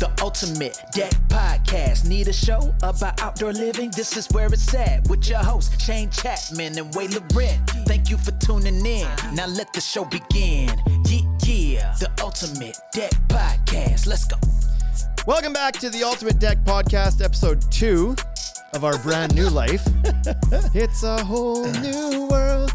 The ultimate deck podcast. Need a show about outdoor living? This is where it's at with your hosts, Shane Chapman and Way Loren. Thank you for tuning in. Now let the show begin. Yeah. The ultimate deck podcast. Let's go. Welcome back to the Ultimate Deck Podcast, episode 2 of our brand new life. It's a whole new world.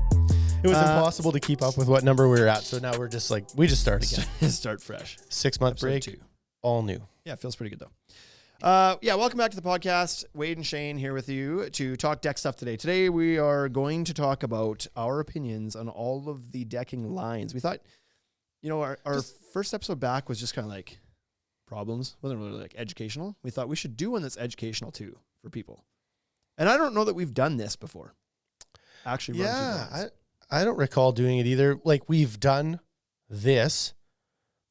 It was impossible to keep up with what number we were at, so now we're just like, we just start again. Start fresh. 6-month break, 2. all new. Yeah, it feels pretty good though. Welcome back to the podcast. Wade and Shane here with you to talk deck stuff today. Today we are going to talk about our opinions on all of the decking lines. We thought, our first episode back was just kind of like problems. Wasn't really like educational. We thought we should do one that's educational too for people. And I don't know that we've done this before. Actually, I don't recall doing it either. Like, we've done this,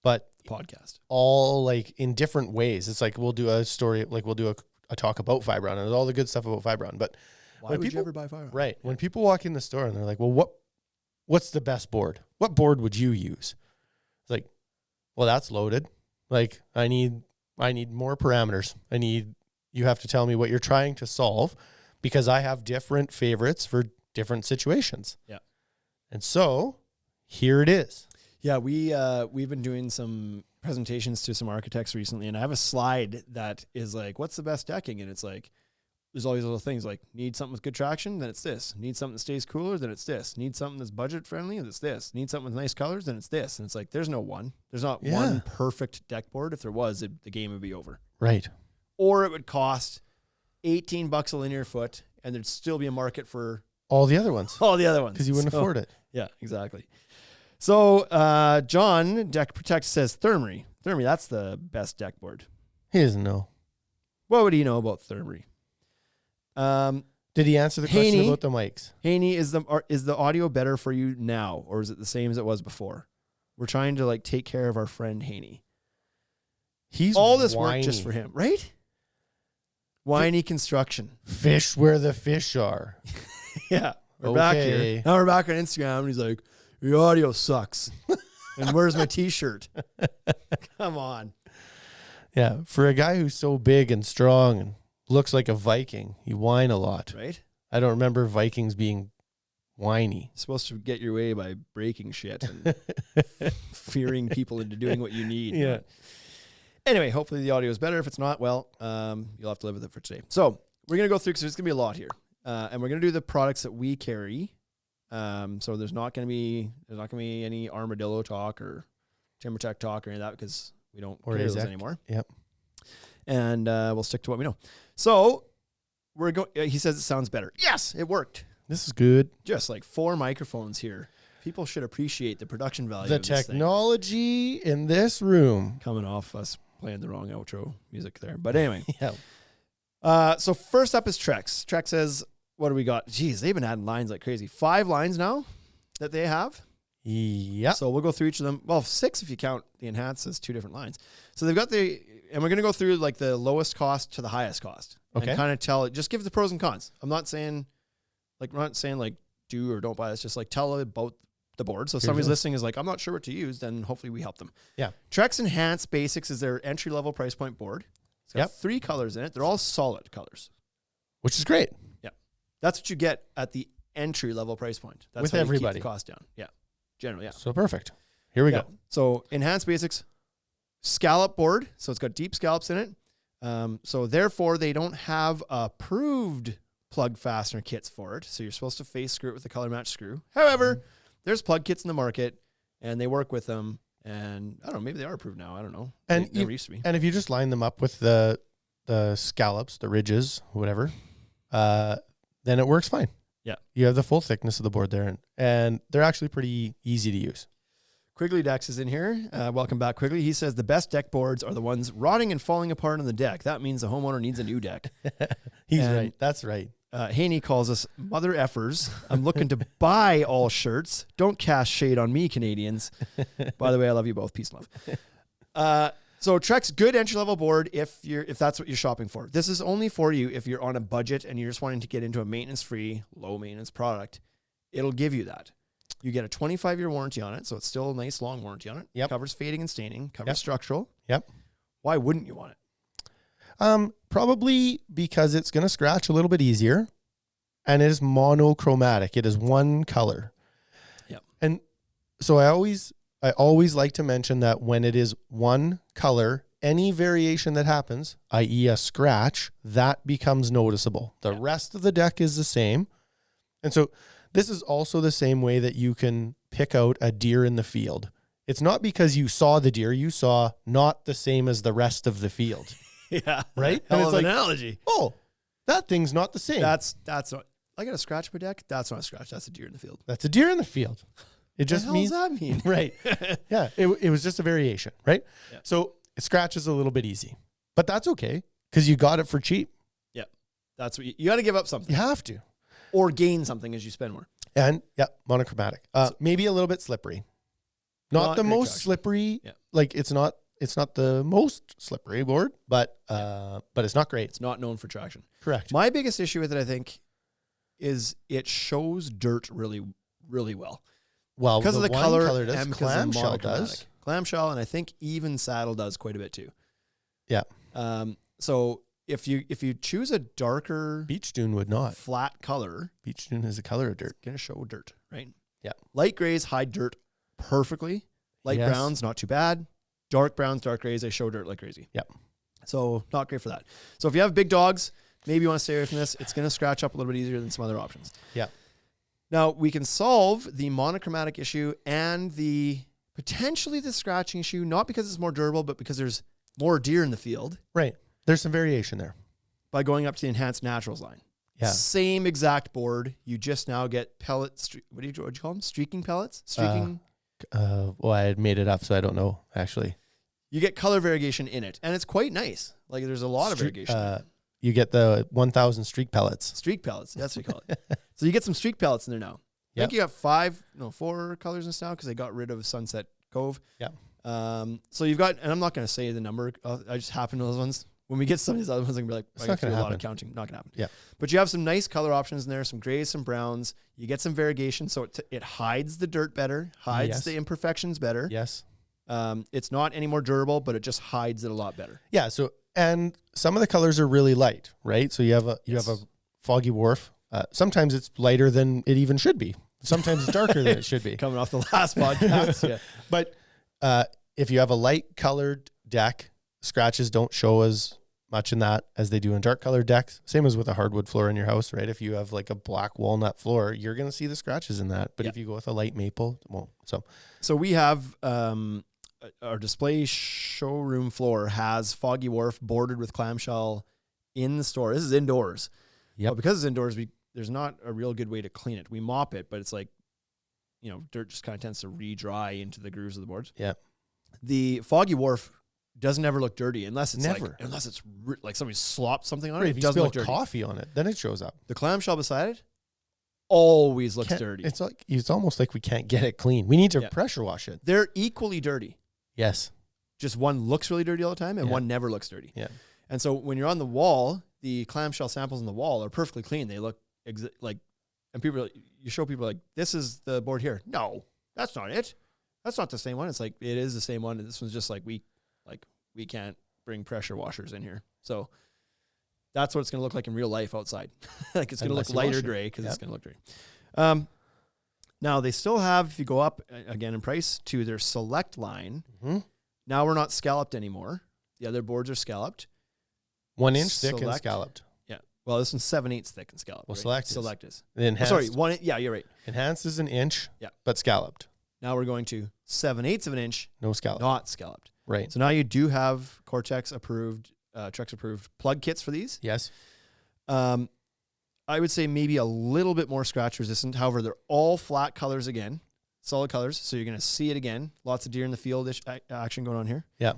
but podcast all like in different ways. It's like we'll do a story, like we'll do a talk about Fibron and all the good stuff about Fibron. But why would you ever buy Fibron? Right. When people walk in the store and they're like, well, what's the best board? What board would you use? It's like, well, that's loaded. Like, I need more parameters. You have to tell me what you're trying to solve, because I have different favorites for different situations. Yeah. And so here it is. Yeah, we've been doing some presentations to some architects recently, and I have a slide that is like, what's the best decking? And it's like, there's all these little things like, need something with good traction, then it's this. Need something that stays cooler, then it's this. Need something that's budget friendly, then it's this. Need something with nice colors, then it's this. And it's like, there's no one. There's not one perfect deck board. If there was, the game would be over. Right. Or it would cost $18 a linear foot, and there'd still be a market for all the other ones. Because you wouldn't afford it. Yeah, exactly. So John, Deck Protect, says Thermery. Thermery, that's the best deck board. He doesn't know. What would he know about Thermery? Did he answer the question about the mics? Haney, is the audio better for you now, or is it the same as it was before? We're trying to like take care of our friend Haney. He's all this whiny. work just for him, right? Whiny construction. Fish where the fish are. Yeah. We're back here. Now we're back on Instagram, and he's like, the audio sucks. And where's my t-shirt? Come on. Yeah. For a guy who's so big and strong and looks like a Viking, you whine a lot. Right? I don't remember Vikings being whiny. You're supposed to get your way by breaking shit and fearing people into doing what you need. Yeah. But anyway, hopefully the audio is better. If it's not, well, you'll have to live with it for today. So we're going to go through, because there's going to be a lot here. And we're going to do the products that we carry. So there's not going to be any Armadillo talk or TimberTech talk or any of that, because we don't carry those anymore. Yep. And we'll stick to what we know. So we're going. He says it sounds better. Yes, it worked. This is good. Just like 4 microphones here. People should appreciate the production value. The of this technology in this room. Coming off us playing the wrong outro music there, but anyway. Yeah. So first up is Trex. Trex says, what do we got? Jeez, they've been adding lines like crazy. 5 lines now that they have. Yeah. So we'll go through each of them. Well, 6 if you count the Enhance as 2 different lines. So they've got and we're going to go through like the lowest cost to the highest cost. Okay. And kind of tell it, just give the pros and cons. I'm not saying like do or don't buy this. Just like tell about the board. So if somebody's listening is like, I'm not sure what to use, then hopefully we help them. Yeah. Trex Enhance Basics is their entry-level price point board. It's got 3 colors in it. They're all solid colors. Which is great. Yeah. That's what you get at the entry-level price point. That's with how everybody. You keep the cost down. Yeah. Generally, yeah. So perfect. Here we go. So Enhance Basics, scallop board. So it's got deep scallops in it. So therefore, they don't have approved plug fastener kits for it. So you're supposed to face screw it with a color match screw. However, there's plug kits in the market, and they work with them. And I don't know, maybe they are approved now. I don't know. And they never used to be. And if you just line them up with the scallops, the ridges, whatever, then it works fine. Yeah. You have the full thickness of the board there, and they're actually pretty easy to use. Quigley Decks is in here. Welcome back, Quigley. He says the best deck boards are the ones rotting and falling apart on the deck. That means the homeowner needs a new deck. He's right. That's right. Haney calls us mother effers. I'm looking to buy all shirts. Don't cast shade on me, Canadians. By the way, I love you both. Peace and love. So Trex, good entry-level board if that's what you're shopping for. This is only for you if you're on a budget and you're just wanting to get into a maintenance-free, low-maintenance product. It'll give you that. You get a 25-year warranty on it, so it's still a nice long warranty on it. Yep. Covers fading and staining, covers structural. Yep. Why wouldn't you want it? Probably because it's going to scratch a little bit easier, and it is monochromatic. It is one color. Yep. And so I always like to mention that when it is one color, any variation that happens, i.e. a scratch, that becomes noticeable. The rest of the deck is the same. And so this is also the same way that you can pick out a deer in the field. It's not because you saw the deer, you saw not the same as the rest of the field. Yeah. Right? Hell And it's of like, an analogy. oh, that thing's not the same. That's not, I got a scratch per deck. That's not a scratch. That's a deer in the field. That's a deer in the field. It just What the means, hell does that mean? right. Yeah. It was just a variation, right? Yeah. So it scratches a little bit easy, but that's okay because you got it for cheap. Yeah. That's what you got to give up something You have to. or gain something as you spend more. And yeah, monochromatic. Maybe a little bit slippery. Not the great most traction. slippery. Yeah. Like it's not the most slippery board, but it's not great. It's not known for traction. Correct. My biggest issue with it, I think, is it shows dirt really, really well. Well, Because of the one color does, and because of the clamshell monochromatic. does. Clamshell, and I think even saddle does quite a bit too. Yeah. So if you choose a darker Beach dune would not. flat color, Beach dune is the color of dirt. it's gonna show dirt, right? Yeah. Light grays hide dirt perfectly. Light Yes. browns, not too bad. Dark browns, dark grays, they show dirt like crazy. Yep. So not great for that. So if you have big dogs, maybe you want to stay away from this. It's gonna scratch up a little bit easier than some other options. Yeah. Now we can solve the monochromatic issue and potentially the scratching issue, not because it's more durable, but because there's more deer in the field, Right. There's some variation there. by going up to the enhanced naturals line. Yeah. Same exact board. You just now get pellets. What do you call them? Streaking pellets? Streaking. Well, I had made it up, so I don't know actually. You get color variation in it, and it's quite nice. Like there's a lot of variation. in it. You get the 1,000 streak pellets. Streak pellets. That's what we call it. So you get some streak pellets in there now. I think you got 4 colors in this now because they got rid of Sunset Cove. Yeah. So you've got, and I'm not going to say the number. I just happen to those ones. When we get some of these other ones, I'm going to be like, It's I not got to do gonna a lot of happen. counting. Not going to happen. Yeah. But you have some nice color options in there, some grays, some browns. You get some variegation, so it hides the dirt better, hides Yes. the imperfections better. Yes. It's not any more durable, but it just hides it a lot better. Yeah. So, and some of the colors are really light, right? So you have a Yes. foggy wharf. Sometimes it's lighter than it even should be. Sometimes it's darker than it should be. Coming off the last podcast. Yeah. But if you have a light colored deck, scratches don't show as much in that as they do in dark colored decks. Same as with a hardwood floor in your house, right? If you have like a black walnut floor, you're going to see the scratches in that. But Yeah. if you go with a light maple, it won't. So we have our display showroom floor has foggy wharf bordered with clamshell in the store. This is indoors. Yep. But because it's indoors, there's not a real good way to clean it. We mop it, but it's like, dirt just kind of tends to re-dry into the grooves of the boards. Yeah. The foggy wharf doesn't ever look dirty unless it's Never. like somebody slopped something on Right, it. if It you doesn't spill look dirty. coffee on it, then it shows up. The clamshell beside it always looks dirty. It's almost like we can't get it clean. We need to Yeah. pressure wash it. They're equally dirty. Yes. Just one looks really dirty all the time and Yeah. one never looks dirty. Yeah. And so when you're on the wall, the clamshell samples on the wall are perfectly clean. They look and people you show people like, this is the board here. No, that's not it. That's not the same one. It's like, it is the same one. And this one's just like, we can't bring pressure washers in here. So that's what it's going to look like in real life outside. Like it's going to look Unless you lighter wash it. gray because it's Yep. going to look dirty. Now they still have, if you go up again in price to their select line, Mm-hmm. now we're not scalloped anymore. The other boards are scalloped. 1 inch thick and Select. scalloped. Yeah. Well, this one's 7/8 thick and scalloped. Well, right? select is. is. The Oh, enhanced, sorry, 1. Yeah, you're right. enhanced is 1 inch, Yeah. but scalloped. Now we're going to 7/8 of an inch, No scallop. not scalloped. Right. So now you do have Cortex approved, Trex approved plug kits for these. Yes. I would say maybe a little bit more scratch resistant. However, they're all flat colors again, solid colors. So you're going to see it again. Lots of deer in the field action going on here. Yeah.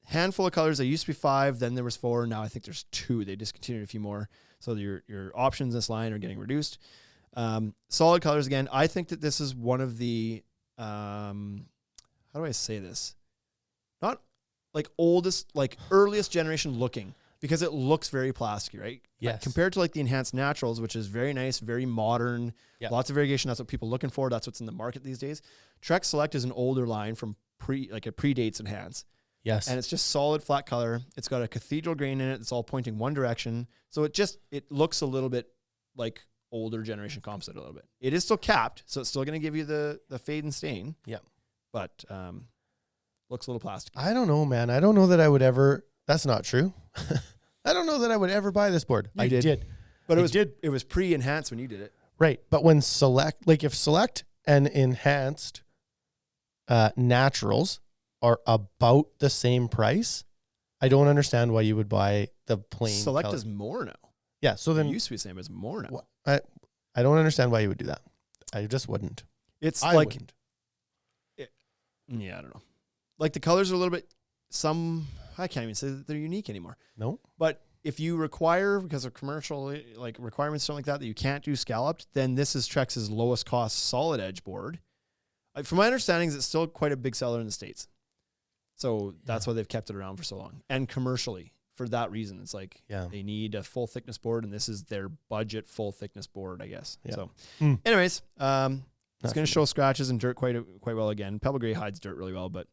Handful of colors. There used to be 5, then there was 4. Now I think there's 2. They discontinued a few more. So your options in this line are getting reduced. Solid colors again. I think that this is one of the, how do I say this? Not like oldest, like earliest generation looking, because it looks very plasticky, right? Yes. Compared to like the enhanced naturals, which is very nice, very modern, Yeah. lots of variegation. That's what people are looking for. That's what's in the market these days. Trex Select is an older line from it predates enhanced. Yes. And it's just solid flat color. It's got a cathedral grain in it. It's all pointing one direction. So it looks a little bit like older generation composite a little bit. It is still capped, so it's still going to give you the fade and stain. Yeah. But looks a little plastic. I don't know, man. I don't know that I would ever. That's not true. I don't know that I would ever buy this board. You I did. But I it was pre-enhanced when you did it. Right. But when if select and enhanced naturals are about the same price, I don't understand why you would buy the plain Select color. is more now. Yeah. So It then used to be the same, but it's more now. I don't understand why you would do that. I just wouldn't. It's I like, wouldn't. yeah, I don't know. Like the colors are a little bit, I can't even say that they're unique anymore. No. But if you require, because of commercial like requirements, something like that you can't do scalloped, then this is Trex's lowest cost solid edge board. From my understanding, it's still quite a big seller in the States. So that's why they've kept it around for so long. And commercially, for that reason, it's like they need a full thickness board, and this is their budget full thickness board, I guess. Yeah. So anyways, it's going to show scratches and dirt quite well again. Pebble gray hides dirt really well, but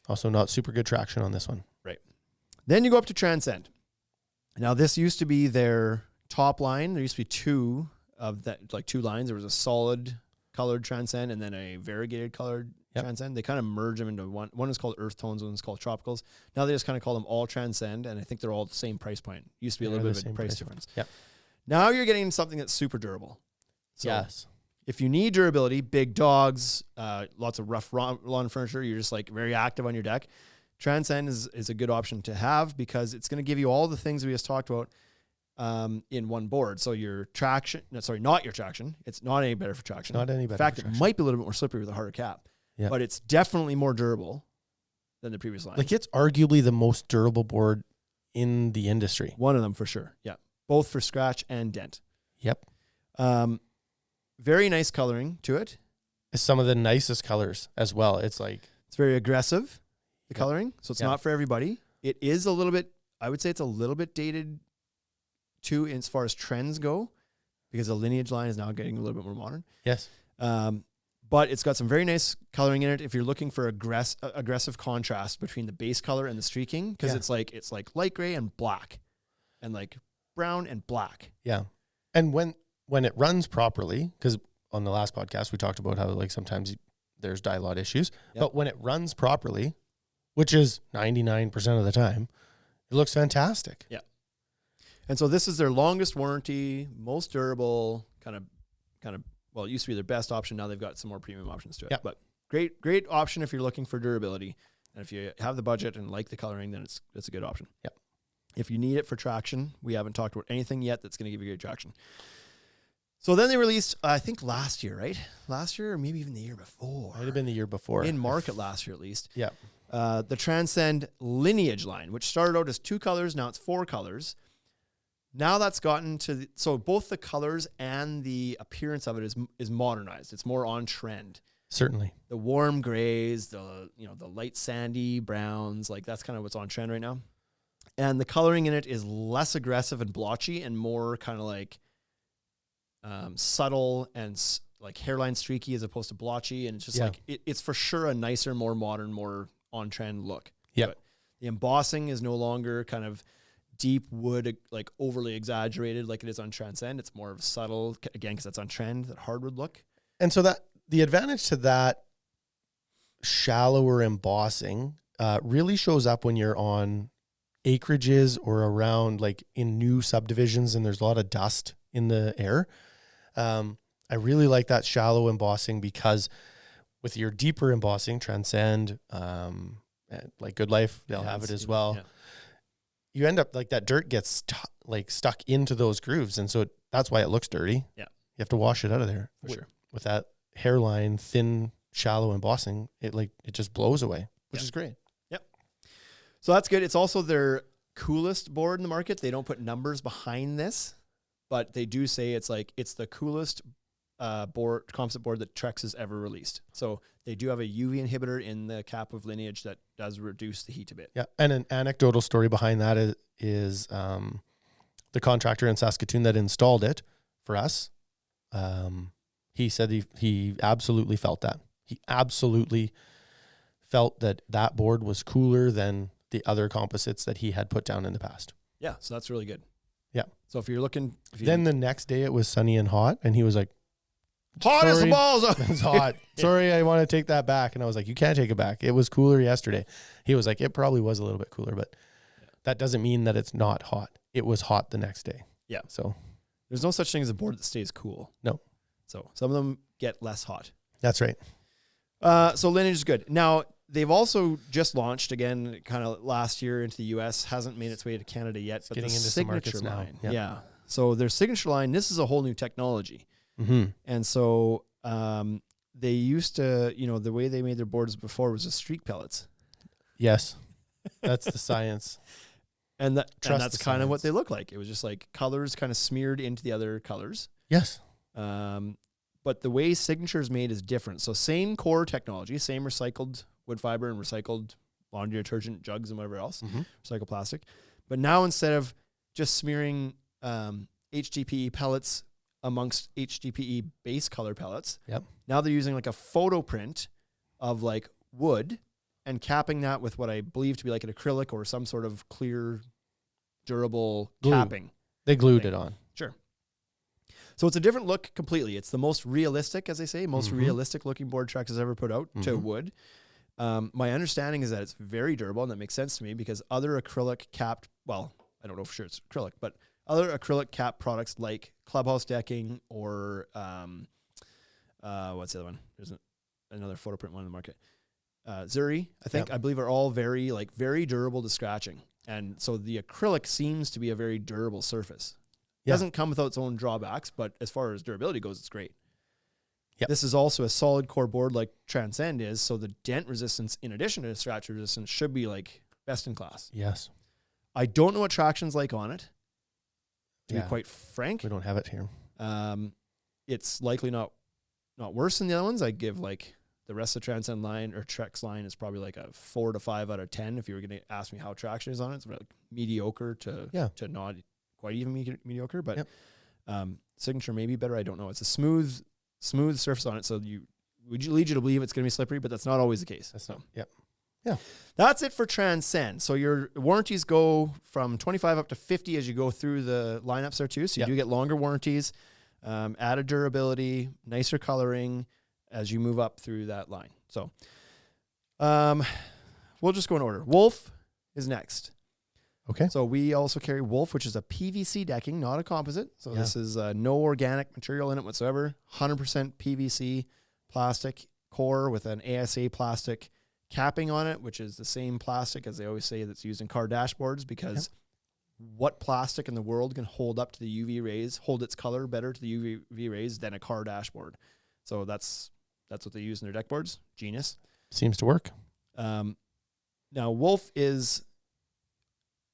also not super good traction on this one. Right. Then you go up to Transcend. Now this used to be their top line. There used to be two of that, like two lines. There was a solid colored Transcend and then a variegated colored Transcend. They kind of merge them into one. One is called Earth Tones, one is called Tropicals. Now they just kind of call them all Transcend, and I think they're all the same price point. Used to be a little bit of a price difference. Yep. Now you're getting something that's super durable. So Yes. if you need durability, big dogs, lots of rough lawn furniture, you're just like very active on your deck, Transcend is a good option to have because it's going to give you all the things we just talked about in one board. So your traction, not your traction. It's not any better for traction. Not any better. In fact, for it traction. might be a little bit more slippery with a harder cap, but it's definitely more durable than the previous line. Like it's arguably the most durable board in the industry. One of them for sure. Yeah. Both for scratch and dent. Yep. Very nice coloring to it. It's some of the nicest colors as well. It's like It's very aggressive, the coloring. So it's Yeah. not for everybody. It is a little bit, I would say it's a little bit dated too as far as trends go because the lineage line is now getting a little bit more modern. yes. But it's got some very nice coloring in it. If you're looking for aggressive contrast between the base color and the streaking, because it's like light gray and black and like brown and black. Yeah. And when it runs properly, because on the last podcast we talked about how like sometimes there's dye lot issues, but when it runs properly, which is 99% of the time, it looks fantastic. Yeah. And so this is their longest warranty, most durable, kind of, well, it used to be their best option. Now they've got some more premium options to it. Yeah. But great option if you're looking for durability. And if you have the budget and like the coloring, then it's a good option. Yeah. If you need it for traction, we haven't talked about anything yet that's going to give you good traction. So then they released, I think last year, right? Last year or maybe even the year before. Might have been the year before. In market last year at least. Yeah. The Transcend Lineage line, which started out as 2 colors, now it's 4 colors. Now that's gotten to, so both the colors and the appearance of it is modernized. It's more on trend. Certainly. The warm grays, the light sandy browns, like that's kind of what's on trend right now. And the coloring in it is less aggressive and blotchy and more kind of like subtle and like hairline streaky as opposed to blotchy. And it's just like, it's for sure a nicer, more modern, more on trend look. Yeah. The embossing is no longer kind of deep wood, like overly exaggerated like it is on Transcend. It's more of a subtle, again, because that's on trend, that hardwood look. And so that the advantage to that shallower embossing really shows up when you're on acreages or around like in new subdivisions and there's a lot of dust in the air. I really like that shallow embossing because with your deeper embossing, Transcend, like Good Life, they'll have it as well. Yeah. You end up like that dirt gets stuck into those grooves. And so that's why it looks dirty. Yeah. You have to wash it out of there. For sure. With that hairline, thin, shallow embossing, it just blows away, which is great. Yep. So that's good. It's also their coolest board in the market. They don't put numbers behind this, but they do say it's the coolest composite board that Trex has ever released. So they do have a UV inhibitor in the cap of Lineage that does reduce the heat a bit. Yeah. And an anecdotal story behind that is the contractor in Saskatoon that installed it for us. He said he absolutely felt that. He absolutely felt that that board was cooler than the other composites that he had put down in the past. Yeah, so that's really good. Yeah. So if you're looking, Then the next day it was sunny and hot, and he was like, hot as the "Sorry, balls. it's hot. Sorry, I want to take that back." And I was like, "You can't take it back. It was cooler yesterday." He was like, "It probably was a little bit cooler, but that doesn't mean that it's not hot. It was hot the next day." Yeah. So There's no such thing as a board that stays cool. no, So some of them get less hot. that's right. So Lineage is good. Now, they've also just launched again, kind of last year into the US, hasn't made its way to Canada yet, but getting the into some markets signature now. line. Yep. Yeah. So their signature line, this is a whole new technology. Mm-hmm. And so they used to, the way they made their boards before was just streak pellets. Yes, that's the science. And Trust that's the kind of what science. they look like. It was just like colors kind of smeared into the other colors. Yes. But the way signature is made is different. So same core technology, same recycled wood fiber and recycled laundry detergent jugs and whatever else, recycled plastic. But now instead of just smearing HDPE pellets amongst HDPE base color pellets, Yep. now they're using like a photo print of like wood and capping that with what I believe to be like an acrylic or some sort of clear, durable Glue. capping. They glued it on. Sure. So it's a different look completely. It's the most realistic, as they say, most realistic looking board Trex has ever put out to wood. My understanding is that it's very durable, and that makes sense to me because other acrylic capped, well, I don't know for sure it's acrylic, but other acrylic cap products like Clubhouse decking or what's the other one? There's another photo print one in the market. Zuri, I think, I believe are all very durable to scratching. And so the acrylic seems to be a very durable surface. It doesn't come without its own drawbacks, but as far as durability goes, it's great. Yep. This is also a solid core board like Transcend is, so the dent resistance, in addition to the scratch resistance, should be like best in class. Yes. I don't know what traction's like on it, to be quite frank. We don't have it here. It's likely not worse than the other ones. I give like the rest of the Transcend line or Trex line is probably like a 4 to 5 out of 10. If you were going to ask me how traction is on it, it's like mediocre to not quite even mediocre, but signature may be better. I don't know. It's a smooth surface on it, so would lead you to believe it's going to be slippery, but that's not always the case. That's not. Yep. Yeah. That's it for Transcend. So your warranties go from 25 up to 50 as you go through the lineups there too. So you do get longer warranties, added durability, nicer coloring as you move up through that line. So we'll just go in order. Wolf is next. Okay. So we also carry Wolf, which is a PVC decking, not a composite. So this is no organic material in it whatsoever. 100% PVC plastic core with an ASA plastic capping on it, which is the same plastic as they always say that's used in car dashboards, because what plastic in the world can hold up to the UV rays, hold its color better to the UV rays than a car dashboard? So that's what they use in their deck boards. Genius. Seems to work. Now Wolf is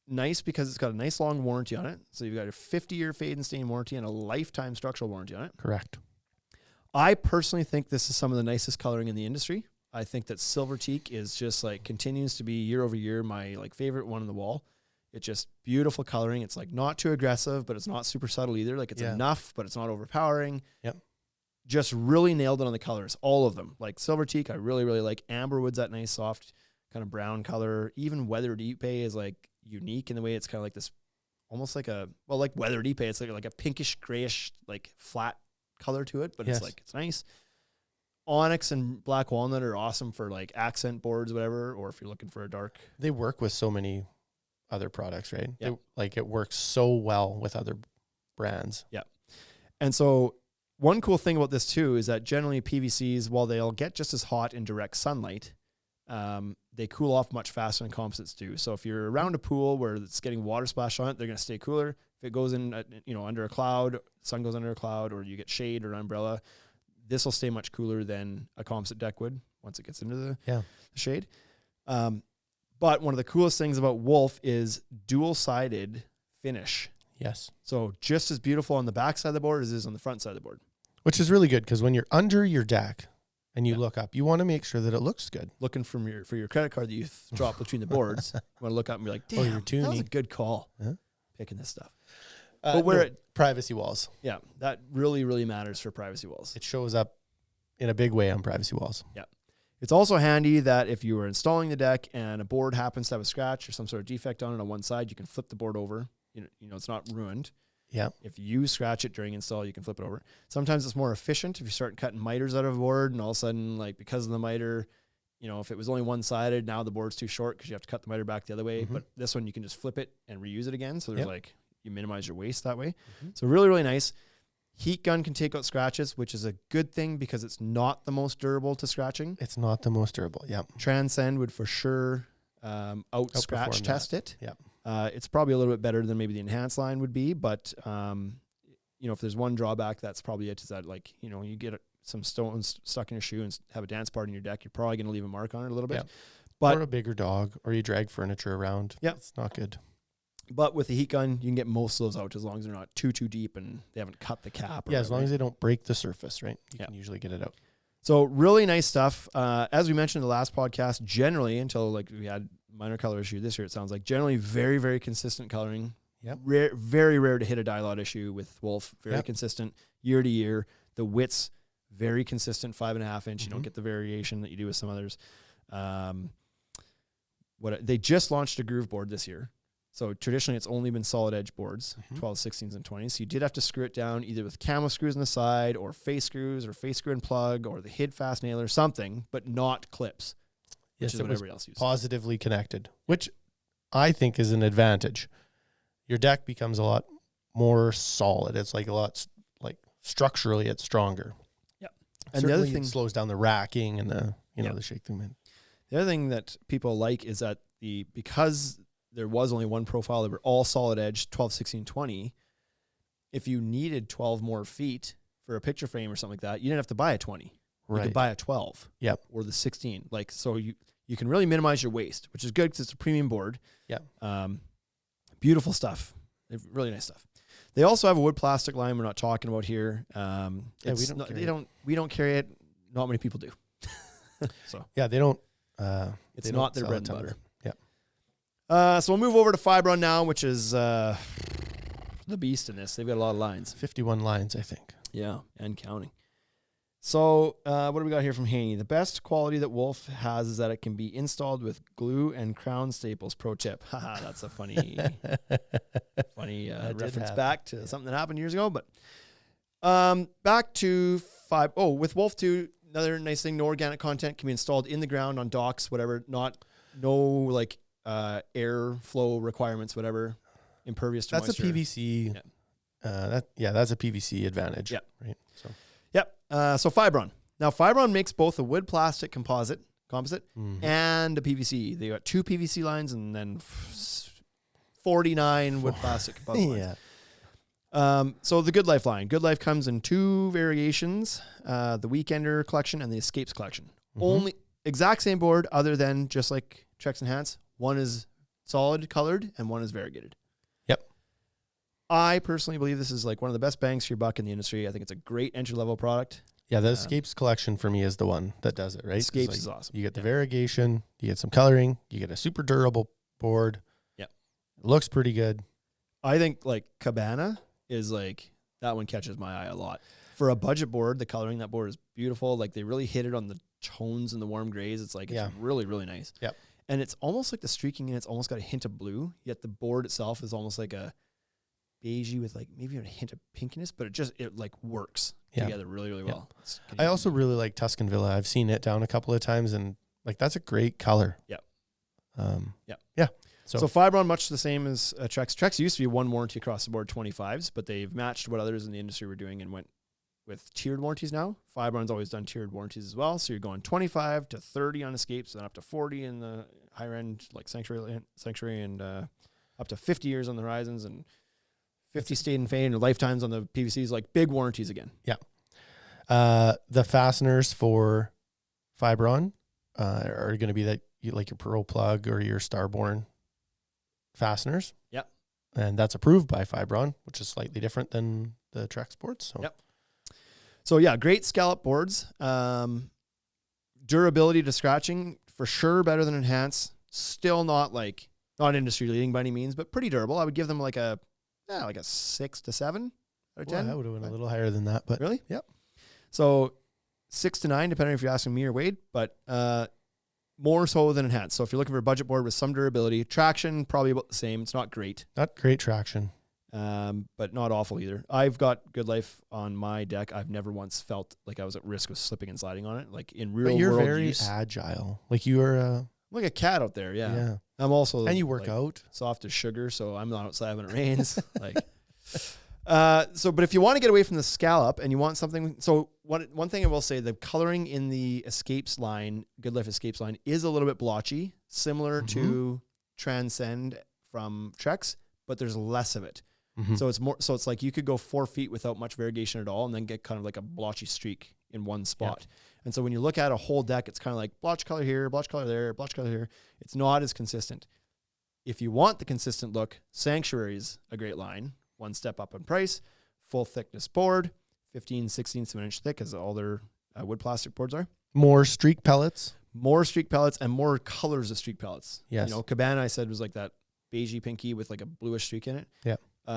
nice because it's got a nice long warranty on it. So you've got a 50-year fade and stain warranty and a lifetime structural warranty on it. Correct. I personally think this is some of the nicest coloring in the industry. I think that Silver Teak is just like continues to be year over year my like favorite one on the wall. It's just beautiful coloring. It's like not too aggressive, but it's not super subtle either. Like it's enough, but it's not overpowering. Yep. Just really nailed it on the colors, all of them. Like Silver Teak, I really, really like. Amberwood's that nice soft kind of brown color. Even Weathered Ipe is like unique in the way it's kind of like this, almost like like Weathered Ipe. It's like a pinkish, grayish, like flat color to it, but it's nice. Onyx and Black Walnut are awesome for like accent boards, whatever, or if you're looking for a dark. They work with so many other products, right? Yeah. It works so well with other brands. Yeah. And so one cool thing about this too is that generally PVCs, while they'll get just as hot in direct sunlight, they cool off much faster than composites do. So if you're around a pool where it's getting water splash on it, they're going to stay cooler. If it goes in, under a cloud, sun goes under a cloud, or you get shade or umbrella, this will stay much cooler than a composite deck would once it gets into the shade. But one of the coolest things about Wolf is dual-sided finish. Yes. So just as beautiful on the back side of the board as it is on the front side of the board. Which is really good because when you're under your deck and you look up, you want to make sure that it looks good. Looking for your credit card that you drop between the boards, you want to look up and be like, damn, you're that was tuning. a good call. Huh? Picking this stuff. But where privacy walls. Yeah, that really, really matters for privacy walls. It shows up in a big way on privacy walls. Yeah. It's also handy that if you are installing the deck and a board happens to have a scratch or some sort of defect on it on one side, you can flip the board over. You know, it's not ruined. Yeah. If you scratch it during install, you can flip it over. Sometimes it's more efficient if you start cutting miters out of a board and all of a sudden, like because of the miter, you know, if it was only one-sided, now the board's too short because you have to cut the miter back the other way. But this one, you can just flip it and reuse it again. So there's like, you minimize your waste that way. So really, really nice. Heat gun can take out scratches, which is a good thing because it's not the most durable to scratching. It's not the most durable. Yeah. Transcend would for sure out scratch test it. Yeah. It's probably a little bit better than maybe the enhanced line would be, but you know, if there's one drawback, that's probably it. Is that like, you know, you get some stones stuck in your shoe and have a dance party in your deck, you're probably going to leave a mark on it a little bit. Yeah. But or a bigger dog, or you drag furniture around. Yeah, it's not good. But with the heat gun, you can get most of those out as long as they're not too deep and they haven't cut the cap. Yeah, as long as they don't break the surface, right? You Yeah. can usually get it out. So really nice stuff. As we mentioned in the last podcast, generally until like we had minor color issue this year, it sounds like generally very, very consistent coloring. Yep. Very rare to hit a dye lot issue with Wolf. Very Yep. consistent year to year. The width's very consistent, 5.5 inch. You don't get the variation that you do with some others. They just launched a groove board this year. So traditionally it's only been solid edge boards, 12, 16s, and 20s. So you did have to screw it down either with camo screws on the side or face screws or face screw and plug or the hid fast nailer, something, but not clips. Yes, Which is it what was everybody else uses. positively connected, which I think is an advantage. Your deck becomes a lot more solid. It's like a lot, like structurally it's stronger. Yep. And And the other it thing, slows down the racking and the, you know, the shake through in. the other thing that people like is that because there was only one profile, they were all solid edge, 12, 16, 20. If you needed 12 more feet for a picture frame or something like that, you didn't have to buy a 20. You Right. could buy a 12. Yep. Or the 16. Like, so you can really minimize your waste, which is good because it's a premium board. Yeah. Beautiful stuff. Really nice stuff. They also have a wood plastic line we're not talking about here. We don't carry it. Not many people do. So Yeah, they don't. it's they not don't their sell bread a and ton of butter. it. Yeah. So we'll move over to Fibron now, which is the beast in this. They've got a lot of lines. 51 lines, I think. Yeah, and counting. So what do we got here from Haney? The best quality that Wolf has is that it can be installed with glue and crown staples. Pro tip. Haha, that's a funny reference back to something that happened years ago. But back to with Wolf 2, another nice thing, no organic content can be installed in the ground on docks, whatever, no like air flow requirements, whatever, impervious to moisture. That's a PVC. Yeah. That's a PVC advantage. Yeah. Right. So Yep. So Fibron. Now Fibron makes both a wood plastic composite and a PVC. They got 2 PVC lines and then 49 wood plastic composite lines. Yeah. So the Good Life line. Good Life comes in 2 variations, the Weekender collection and the Escapes collection. Only exact same board other than just like Trex Enhance. One is solid colored and one is variegated. Yep. I personally believe this is like one of the best bangs for your buck in the industry. I think it's a great entry-level product. Yeah, the Escapes collection for me is the one that does it, right? Escapes is awesome. You get the variegation, you get some coloring, you get a super durable board. Yep. It looks pretty good. I think like Cabana is like, that one catches my eye a lot. For a budget board, the coloring that board is beautiful. Like they really hit it on the tones and the warm grays. It's like, it's really, really nice. Yep. And it's almost like the streaking in it's almost got a hint of blue, yet the board itself is almost like a beigey with like maybe a hint of pinkiness, but it like works together really, really well. I also really like Tuscan Villa. I've seen it down a couple of times and like that's a great color. Yep. Yeah. So Fibron, much the same as Trex. Trex used to be one warranty across the board, 25s, but they've matched what others in the industry were doing and went with tiered warranties now. Fibron's always done tiered warranties as well. So you're going 25 to 30 on Escapes, then up to 40 in the higher end, like Sanctuary and up to 50 years on the Horizons and 50 stayed and fade and lifetimes on the PVCs, like big warranties again. Yeah. The fasteners for Fibron are going to be that like your Pearl plug or your Starborn fasteners. Yep. And that's approved by Fibron, which is slightly different than the Trex boards. So. Yep. So yeah, great scallop boards. Durability to scratching for sure better than Enhance. Still not industry leading by any means, but pretty durable. I would give them like a 6 to 7 out of 10. I would have been a little higher than that, but really? Yep. So 6 to 9, depending if you're asking me or Wade, but more so than enhanced. So if you're looking for a budget board with some durability, traction probably about the same. It's not great. Not great traction. But not awful either. I've got Good Life on my deck. I've never once felt like I was at risk of slipping and sliding on it. Like in real But you're world very use. agile. Like you are, I'm like a cat out there. Yeah. yeah. I'm also And you work like, out. soft as sugar, so I'm not outside when it rains. Like, but if you want to get away from the scallop and you want something, so one thing I will say, the coloring in the Escapes line, Good Life Escapes line, is a little bit blotchy, similar to Transcend from Trex, but there's less of it. So it's more, so it's like you could go 4 feet without much variegation at all and then get kind of like a blotchy streak in one spot. Yep. And so when you look at a whole deck, it's kind of like blotch color here, blotch color there, blotch color here. It's not as consistent. If you want the consistent look, Sanctuary's a great line. One step up in price, full thickness board, 15/16 of an inch thick as all their wood plastic boards are. More streak pellets. More streak pellets and more colors of streak pellets. Yes. You know, Cabana I said was like that beigey pinky with like a bluish streak in it. Yeah.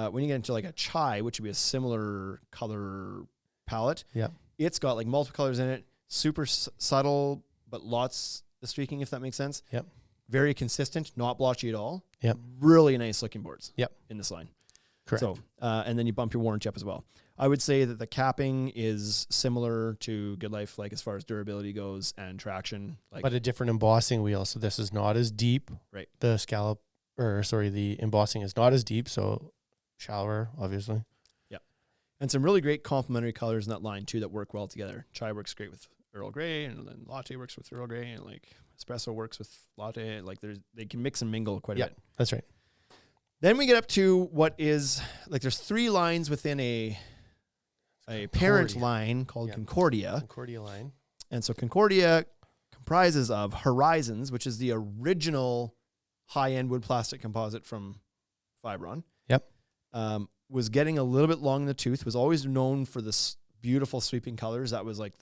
When you get into like a chai, which would be a similar color palette, Yeah. it's got like multiple colors in it, super subtle, but lots of streaking, if that makes sense. Yep. Very consistent, not blotchy at all. Yep. Really nice looking boards. Yep. In this line. Correct. So, and then you bump your warranty up as well. I would say that the capping is similar to Good Life, like as far as durability goes and traction. Like, but a different embossing wheel. So this is not as deep. Right. The the embossing is not as deep. So shallower, obviously. Yeah. And some really great complementary colors in that line too that work well together. Chai works great with Earl Grey, and then latte works with Earl Grey, and like espresso works with latte. Like they can mix and mingle quite a bit. That's right. Then we get up to what is like there's 3 lines within a parent line called Concordia. Concordia line. And so Concordia comprises of Horizons, which is the original high-end wood plastic composite from Fibron. Yep. Was getting a little bit long in the tooth, was always known for this beautiful sweeping colors. That was like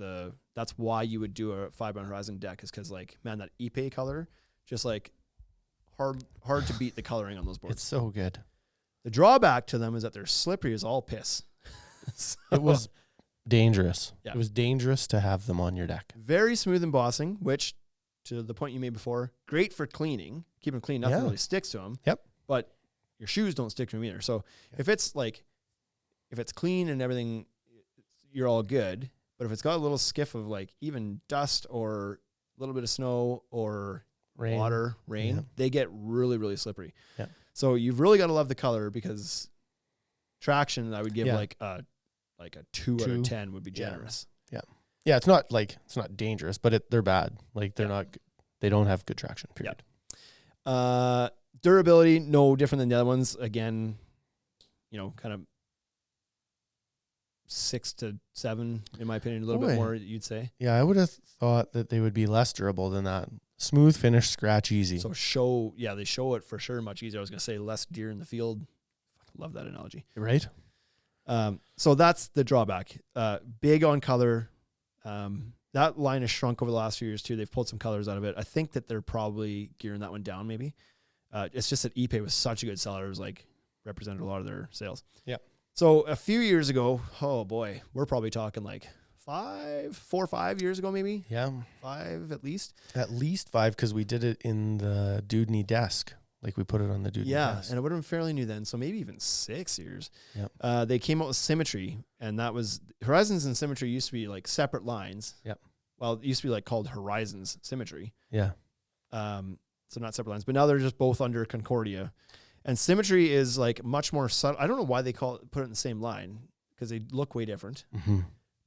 that's why you would do a Fibron Horizon deck, is because like, man, that Ipe color, just like hard to beat the coloring on those boards. It's so good. The drawback to them is that they're slippery as all piss. So, It was dangerous. Yeah. It was dangerous to have them on your deck. very smooth embossing, which to the point you made before, great for cleaning. Keep them clean, nothing really sticks to them. Yep. But your shoes don't stick to them either. So if it's clean and everything, you're all good. But if it's got a little skiff of like even dust or a little bit of snow or water, rain, they get really, really slippery. Yeah. So you've really got to love the color, because traction, I would give like a 2 out of 10 would be generous. Yeah, it's not dangerous, but they're bad. Like they don't have good traction, period. Durability, no different than the other ones. Again, kind of 6 to 7, in my opinion, a little bit more, you'd say. Yeah, I would have thought that they would be less durable than that. Smooth finish, scratch easy. So they show it for sure much easier. I was going to say less deer in the field. Love that analogy. Right? So that's the drawback. Big on color. That line has shrunk over the last few years too. They've pulled some colors out of it. I think that they're probably gearing that one down maybe. It's just that Ipe was such a good seller. It was like represented a lot of their sales. Yeah. So a few years ago, oh boy, we're probably talking like 4 or 5 years ago, maybe. Yeah. 5 at least. At least 5, because we did it in the Dudney desk. Like we put it on the Dudney desk. And it would have been fairly new then. So maybe even 6 years. Yep. They came out with Symmetry, and that was Horizons and Symmetry used to be like separate lines. Yep. Well, it used to be like called Horizons Symmetry. Yeah. So not separate lines, but now they're just both under Concordia. And Symmetry is like much more subtle. I don't know why they put it in the same line, because they look way different. Mm-hmm.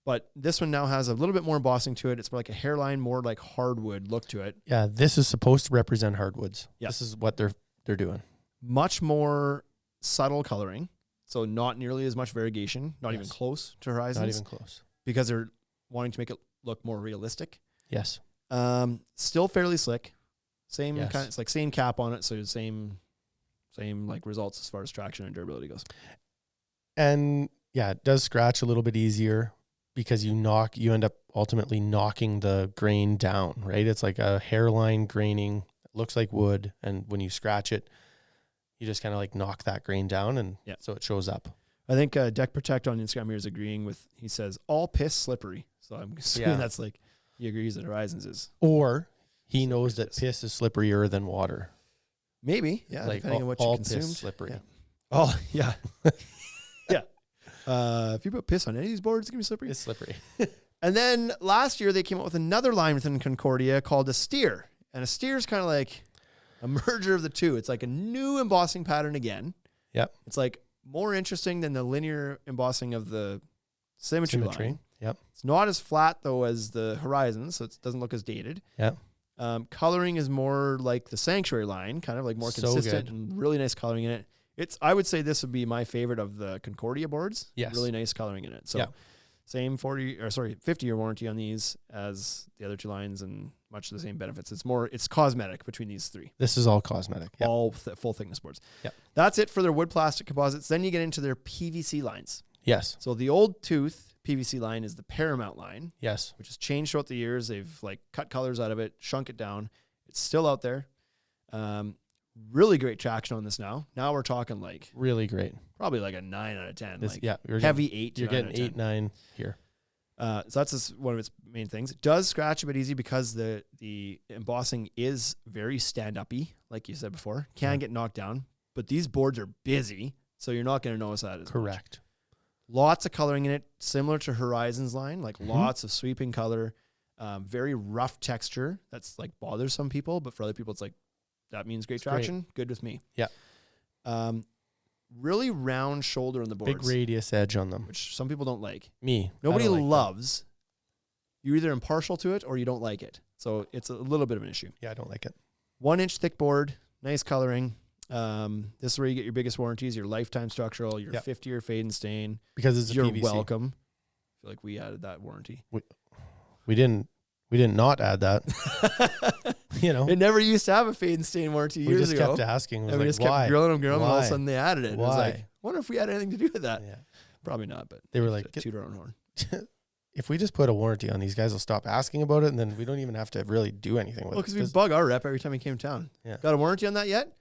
But this one now has a little bit more embossing to it. It's more like a hairline, more like hardwood look to it. Yeah, this is supposed to represent hardwoods. Yeah. This is what they're doing. Much more subtle coloring, so not nearly as much variegation, not even close to Horizons. Not even close. Because they're wanting to make it look more realistic. Yes. Still fairly slick. Same Yes. kind. It's like same cap on it, so same like results as far as traction and durability goes. And yeah, it does scratch a little bit easier, because you end up ultimately knocking the grain down, right? It's like a hairline graining. It looks like wood, and when you scratch it, you just kind of like knock that grain down, and so it shows up. I think Deck Protect on Instagram here is agreeing with, he says, all piss slippery. So I'm assuming that's like, he agrees that Horizons is. Or he knows that piss is slipperier than water. Maybe, yeah, Like depending on what you all consumed. piss slippery. Yeah. Oh, yeah. Yeah. If you put piss on any of these boards, it's going to be slippery. It's slippery. And then last year, they came out with another line within Concordia called a steer. And a steer is kind of like a merger of the two. It's like a new embossing pattern again. Yep. It's like more interesting than the linear embossing of the Symmetry line. Yep. It's not as flat, though, as the Horizons, so it doesn't look as dated. Yep. Coloring is more like the Sanctuary line, kind of like more consistent and really nice coloring in it. I would say this would be my favorite of the Concordia boards. Yes. Really nice coloring in it. So same 50-year warranty on these as the other two lines and much of the same benefits. It's cosmetic between these three. This is all cosmetic. Yep. All full thickness boards. Yep. That's it for their wood plastic composites. Then you get into their PVC lines. Yes. So the old tooth PVC line is the Paramount line. Yes. Which has changed throughout the years. They've like cut colors out of it, shrunk it down. It's still out there. Really great traction on this now. Now we're talking like really great. Probably like a 9 out of 10. This, like you're heavy getting, 8. You're getting 8, 9 here. So that's just one of its main things. It does scratch a bit easy because the embossing is very stand-up-y, like you said before. Can get knocked down, but these boards are busy, so you're not going to notice that as correct. Much. Lots of coloring in it, similar to Horizons line, like lots of sweeping color, very rough texture. That's like bothers some people, but for other people, it's like that means great traction. Great. Good with me. Yeah. Really round shoulder on the boards. Big radius edge on them. Which some people don't like. Me. Nobody like loves. Them. You're either impartial to it or you don't like it. So it's a little bit of an issue. Yeah, I don't like it. 1 inch thick board, nice coloring. This is where you get your biggest warranties, your lifetime structural, your 50-year fade and stain. Because it's you're PVC. Welcome. I feel like we added that warranty. We didn't not add that. It never used to have a fade and stain warranty years ago. We just kept asking. And we just kept grilling them, and all of a sudden they added it. Why? It was like, wonder if we had anything to do with that. Yeah. Probably not, but they were like, toot our own horn. If we just put a warranty on these guys, will stop asking about it, and then we don't even have to really do anything with it. Well, because we bug our rep every time he came to town. Yeah. Got a warranty on that yet?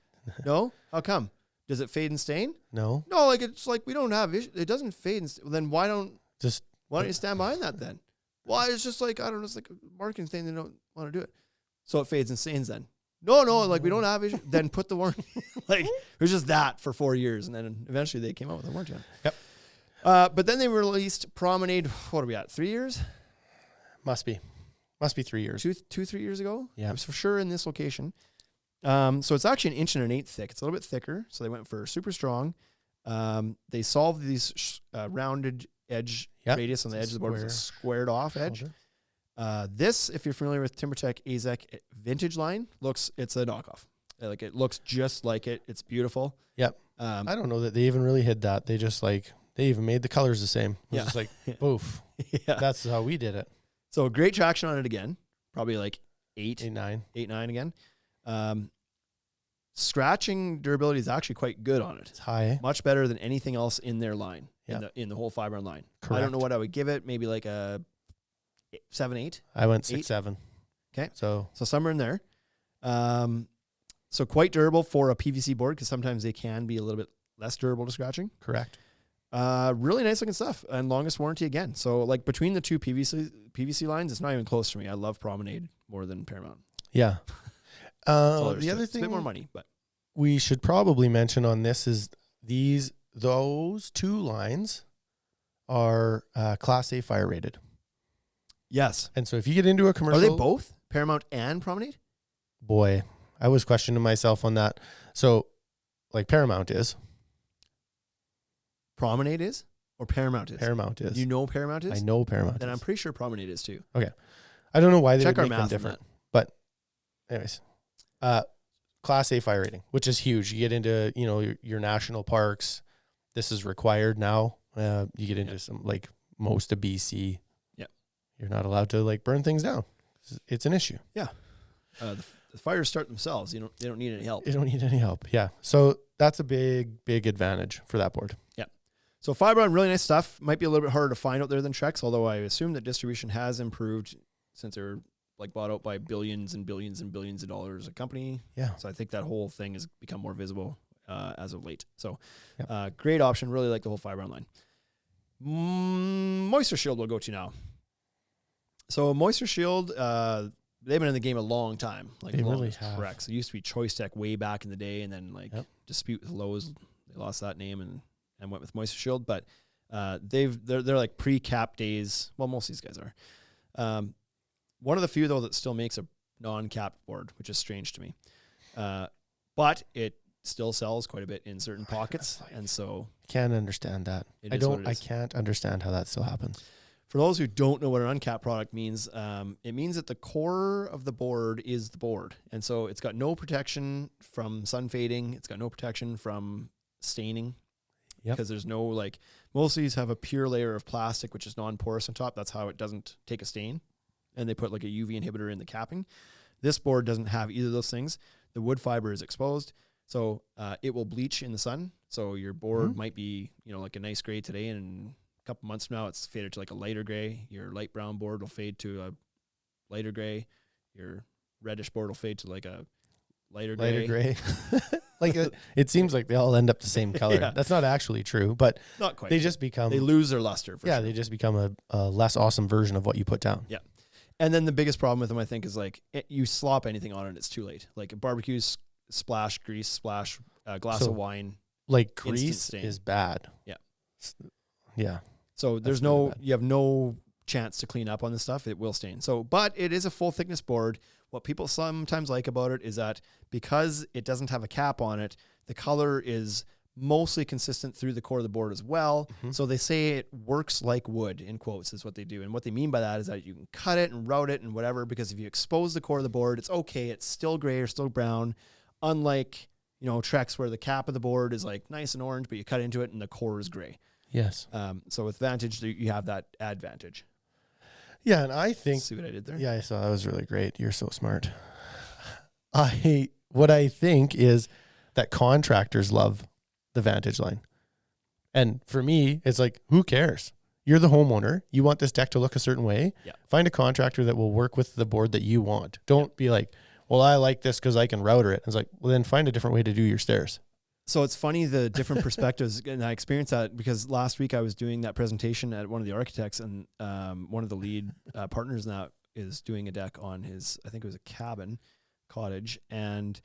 No? How come? Does it fade and stain? No. No, like it's like we don't have it doesn't fade and stain. Well, then why don't you stand behind that then? Well, it's just like, I don't know, it's like a marketing thing. They don't want to do it. So it fades and stains then. No, like we don't have issue. Then put the warranty. Like it was just that for 4 years. And then eventually they came out with a warranty on it. Yep. But then they released Promenade, what are we at, 3 years? Must be 3 years. 3 years ago? Yeah. It was for sure in this location. So it's actually 1 1/8 inch thick. It's a little bit thicker. So they went for super strong. They solved these rounded edge radius on the edge of the board with a squared off edge. This, if you're familiar with TimberTech AZEK vintage line, it's a knockoff. Like it looks just like it. It's beautiful. Yep. I don't know that they even really hid that. They just they even made the colors the same. It was just like, boof. Yeah. That's how we did it. So great traction on it again. Probably like 8, 9 again. Scratching durability is actually quite good on it. It's high. Much better than anything else in their line, in the whole Fiberon line. Correct. I don't know what I would give it. Maybe like a 7, 8. I went 6, 7. Okay. So somewhere in there. So quite durable for a PVC board because sometimes they can be a little bit less durable to scratching. Correct. Really nice looking stuff and longest warranty again. So like between the two PVC lines, it's not even close to me. I love Promenade more than Paramount. Yeah. The other thing, a bit more money, but we should probably mention on this is those two lines are Class A fire rated. Yes. And so if you get into a commercial, are they both Paramount and Promenade? Boy, I was questioning myself on that. So, like Paramount is. Promenade is, or Paramount is. Paramount is. You know Paramount is. I know Paramount. Then I'm pretty sure Promenade is too. Okay. I don't know why they check would our make them math different, but anyways, Class A fire rating, which is huge. You get into your national parks. This is required now. You get into some like most of BC. Yeah, you're not allowed to burn things down. It's an issue. Yeah, the fires start themselves. They don't need any help. They don't need any help. Yeah, so that's a big advantage for that board. Yeah. So Fiberon, really nice stuff. Might be a little bit harder to find out there than Trex, although I assume that distribution has improved since they're bought out by billions and billions and billions of dollars a company. Yeah. So I think that whole thing has become more visible. as of late. So Yep. great option. Really like the whole fiber line. Moisture Shield we'll go to now. So Moisture Shield, they've been in the game a long time. Like They long really as have. correct. So it used to be Choice Tech way back in the day, and then like Yep. dispute with Lowe's, they lost that name and went with Moisture Shield. But they're like pre-cap days. Well, most of these guys are. One of the few though that still makes a non-capped board, which is strange to me. But it still sells quite a bit in certain pockets, and so Can't understand that. it I is what don't. it I is. can't understand how that still happens. For those who don't know what an uncapped product means, it means that the core of the board is the board. And so it's got no protection from sun fading. It's got no protection from staining. Yep. Because there's no, like, most of these have a pure layer of plastic, which is non-porous on top. That's how it doesn't take a stain. And they put like a UV inhibitor in the capping. This board doesn't have either of those things. The wood fiber is exposed. So it will bleach in the sun. So your board might be, like a nice gray today, and couple months from now, it's faded to like a lighter gray. Your light brown board will fade to a lighter gray. Your reddish board will fade to like a lighter gray. Like it seems like they all end up the same color. Yeah. That's not actually true, but Not quite. they just become. They lose their luster. For sure. They just become a less awesome version of what you put down. Yeah. And then the biggest problem with them, I think, is like you slop anything on it, it's too late. Like a barbecue splash, grease splash, glass So, of wine. Like Instant grease stain. is bad. Yeah. Yeah. So there's That's really bad. you have no chance to clean up on this stuff. It will stain. So, but it is a full thickness board. What people sometimes like about it is that because it doesn't have a cap on it, the color is mostly consistent through the core of the board as well. So they say it works like wood, in quotes, is what they do. And what they mean by that is that you can cut it and route it and whatever, because if you expose the core of the board, it's okay. It's still gray or still brown. Unlike, Trex where the cap of the board is like nice and orange, but you cut into it and the core is gray. Yes. So with Vantage, you have that advantage. Yeah, and I think. See what I did there? Yeah, I saw that was really great. You're so smart. What I think is that contractors love the Vantage line. And for me, it's like, who cares? You're the homeowner. You want this deck to look a certain way. Yeah. Find a contractor that will work with the board that you want. Don't be like, well, I like this because I can router it. It's like, well, then find a different way to do your stairs. So it's funny, the different perspectives, and I experienced that because last week I was doing that presentation at one of the architects, and one of the lead partners in that is doing a deck on his, I think it was a cottage, and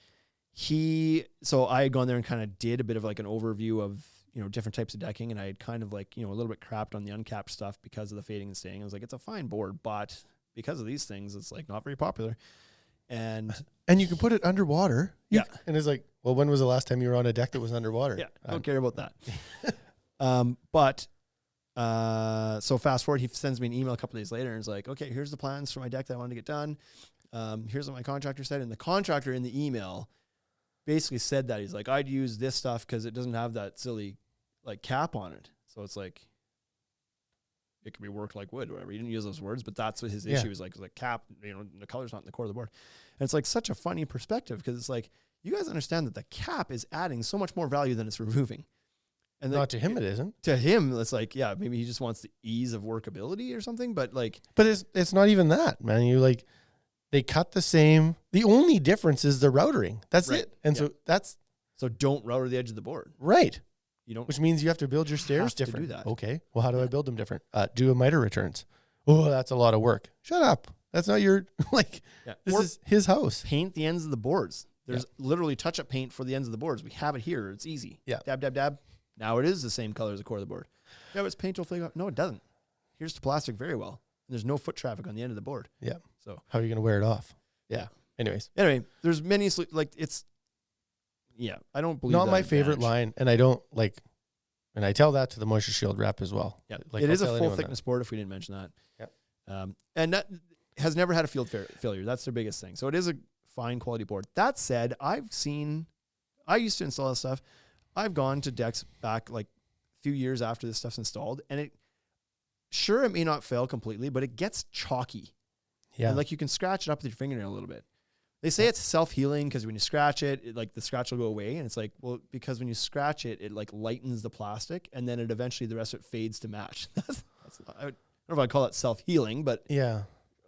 so I had gone there and kind of did a bit of like an overview of, different types of decking, and I had kind of like, a little bit crapped on the uncapped stuff because of the fading and staining. I was like, it's a fine board, but because of these things, it's like not very popular. And you can put it underwater. And it's like, well, when was the last time you were on a deck that was underwater? Yeah, I don't care about that. So fast forward, he sends me an email a couple days later and is like, okay, here's the plans for my deck that I wanted to get done. Here's what my contractor said. And the contractor in the email basically said that he's like, I'd use this stuff because it doesn't have that silly like cap on it. So it's like, it can be worked like wood or whatever. He didn't use those words, but that's what his issue was like cap, the color's not in the core of the board. And it's like such a funny perspective because it's like, you guys understand that the cap is adding so much more value than it's removing. And Not to him, it isn't. To him, it's like, yeah, maybe he just wants the ease of workability or something, but like. But it's not even that, man. They cut the same. The only difference is the routering. That's Right. it. And Yeah. so don't router the edge of the board. right. You don't. Which means you have to build your stairs Have to do different. that. Okay. Well, how do I build them different? Do a miter returns. Oh, that's a lot of work. Shut up. That's not your Yeah. This Or is his house. paint the ends of the boards. There's literally touch-up paint for the ends of the boards. We have it here. It's easy. Yeah. Dab, dab, dab. Now it is the same color as the core of the board. Yeah, but it's paint will flake off. No, it doesn't. Here's the plastic very well. And there's no foot traffic on the end of the board. Yeah. So How are you going to wear it off? Yeah. Anyways, anyway, there's many I don't believe not that my favorite advantage. line, and I don't like. And I tell that to the Moisture Shield rep as well. Yeah, Like, it I'll is a tell full anyone thickness board. If we didn't mention that. Yep. And that has never had a field failure. That's their biggest thing. So it is a fine quality board. That said, I used to install this stuff. I've gone to decks back like a few years after this stuff's installed, and it may not fail completely, but it gets chalky. Yeah. And like you can scratch it up with your fingernail a little bit. They say it's self-healing because when you scratch it, like the scratch will go away. And it's like, well, because when you scratch it, it like lightens the plastic, and then it eventually the rest of it fades to match. I don't know if I'd call it self-healing, but Yeah.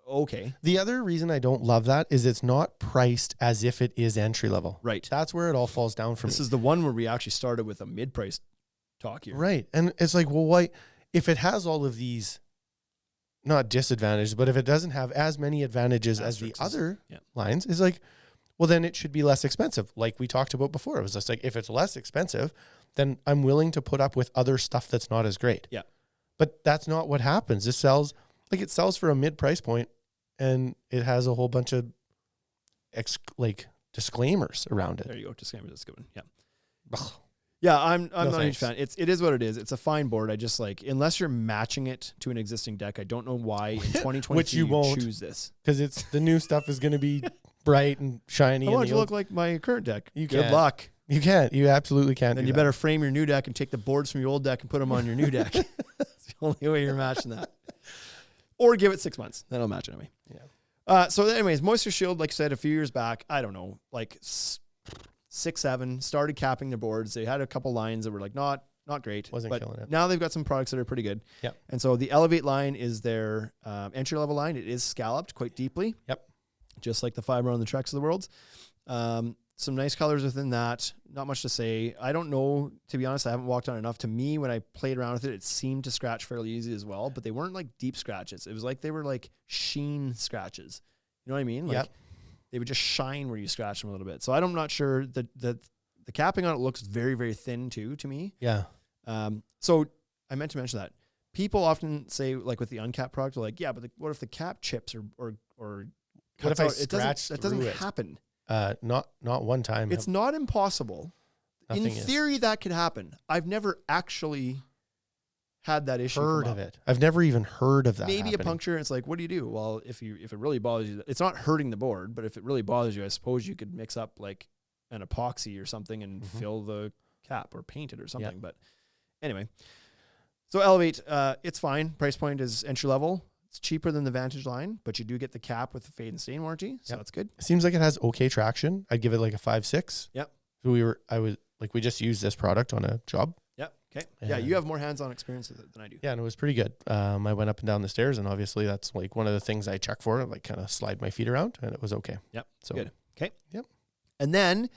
okay. The other reason I don't love that is it's not priced as if it is entry level. Right. That's where it all falls down for me. This is the one where we actually started with a mid-price talk here. Right. And it's like, well, why, if it has all of these, not disadvantages, but if it doesn't have as many advantages as the other lines, is like, well, then it should be less expensive. Like we talked about before. It was just like, if it's less expensive, then I'm willing to put up with other stuff that's not as great. Yeah. But that's not what happens. It sells for a mid price point, and it has a whole bunch of disclaimers around it. There you go. Disclaimers. That's a good one. Yeah. Ugh. Yeah, I'm not a huge fan. It is what it is. It's a fine board. I just like, unless you're matching it to an existing deck, I don't know why in 2022 Which you won't choose this. Because it's the new stuff is going to be bright and shiny. I want it to look like my current deck. You Good can't. luck. You can't. You absolutely can't. Then you better frame your new deck and take the boards from your old deck and put them on your new deck. That's the only way you're matching that. Or give it 6 months. Then I'll match it anyway. Yeah. So anyways, Moisture Shield, like I said, a few years back, I don't know, like 6, 7, started capping their boards. They had a couple lines that were like not great. Wasn't but killing it. Now they've got some products that are pretty good. Yep. And so the Elevate line is their entry-level line. It is scalloped quite deeply. Yep. Just like the Fiber on the Trex of the world. Some nice colors within that. Not much to say. I don't know, to be honest, I haven't walked on enough. To me, when I played around with it, it seemed to scratch fairly easy as well, but they weren't like deep scratches. It was like they were like sheen scratches. You know what I mean? Like they would just shine where you scratch them a little bit. So I'm not sure that the capping on it looks very, very thin too, to me. Yeah. So I meant to mention that. People often say, like with the uncapped product, they're like, yeah, but what if the cap chips or what if I scratch that doesn't happen. Not one time. It's not impossible. In Nothing is. theory, that could happen. I've never actually had that issue. Heard of it. I've never even heard of that. Maybe happening. a puncture. It's like, what do you do? Well, if it really bothers you, it's not hurting the board, but if it really bothers you, I suppose you could mix up like an epoxy or something and fill the cap or paint it or something. Yeah. But anyway, so Elevate, it's fine. Price point is entry level. It's cheaper than the Vantage line, but you do get the cap with the fade and stain warranty, so that's good. It seems like it has okay traction. I'd give it like a 5.6. Yep. So we just used this product on a job. Yep. Okay. Yeah, you have more hands-on experience with it than I do. Yeah, and it was pretty good. I went up and down the stairs, and obviously that's like one of the things I check for, like kind of slide my feet around, and it was okay. Yep. So good. Okay. Yep. And then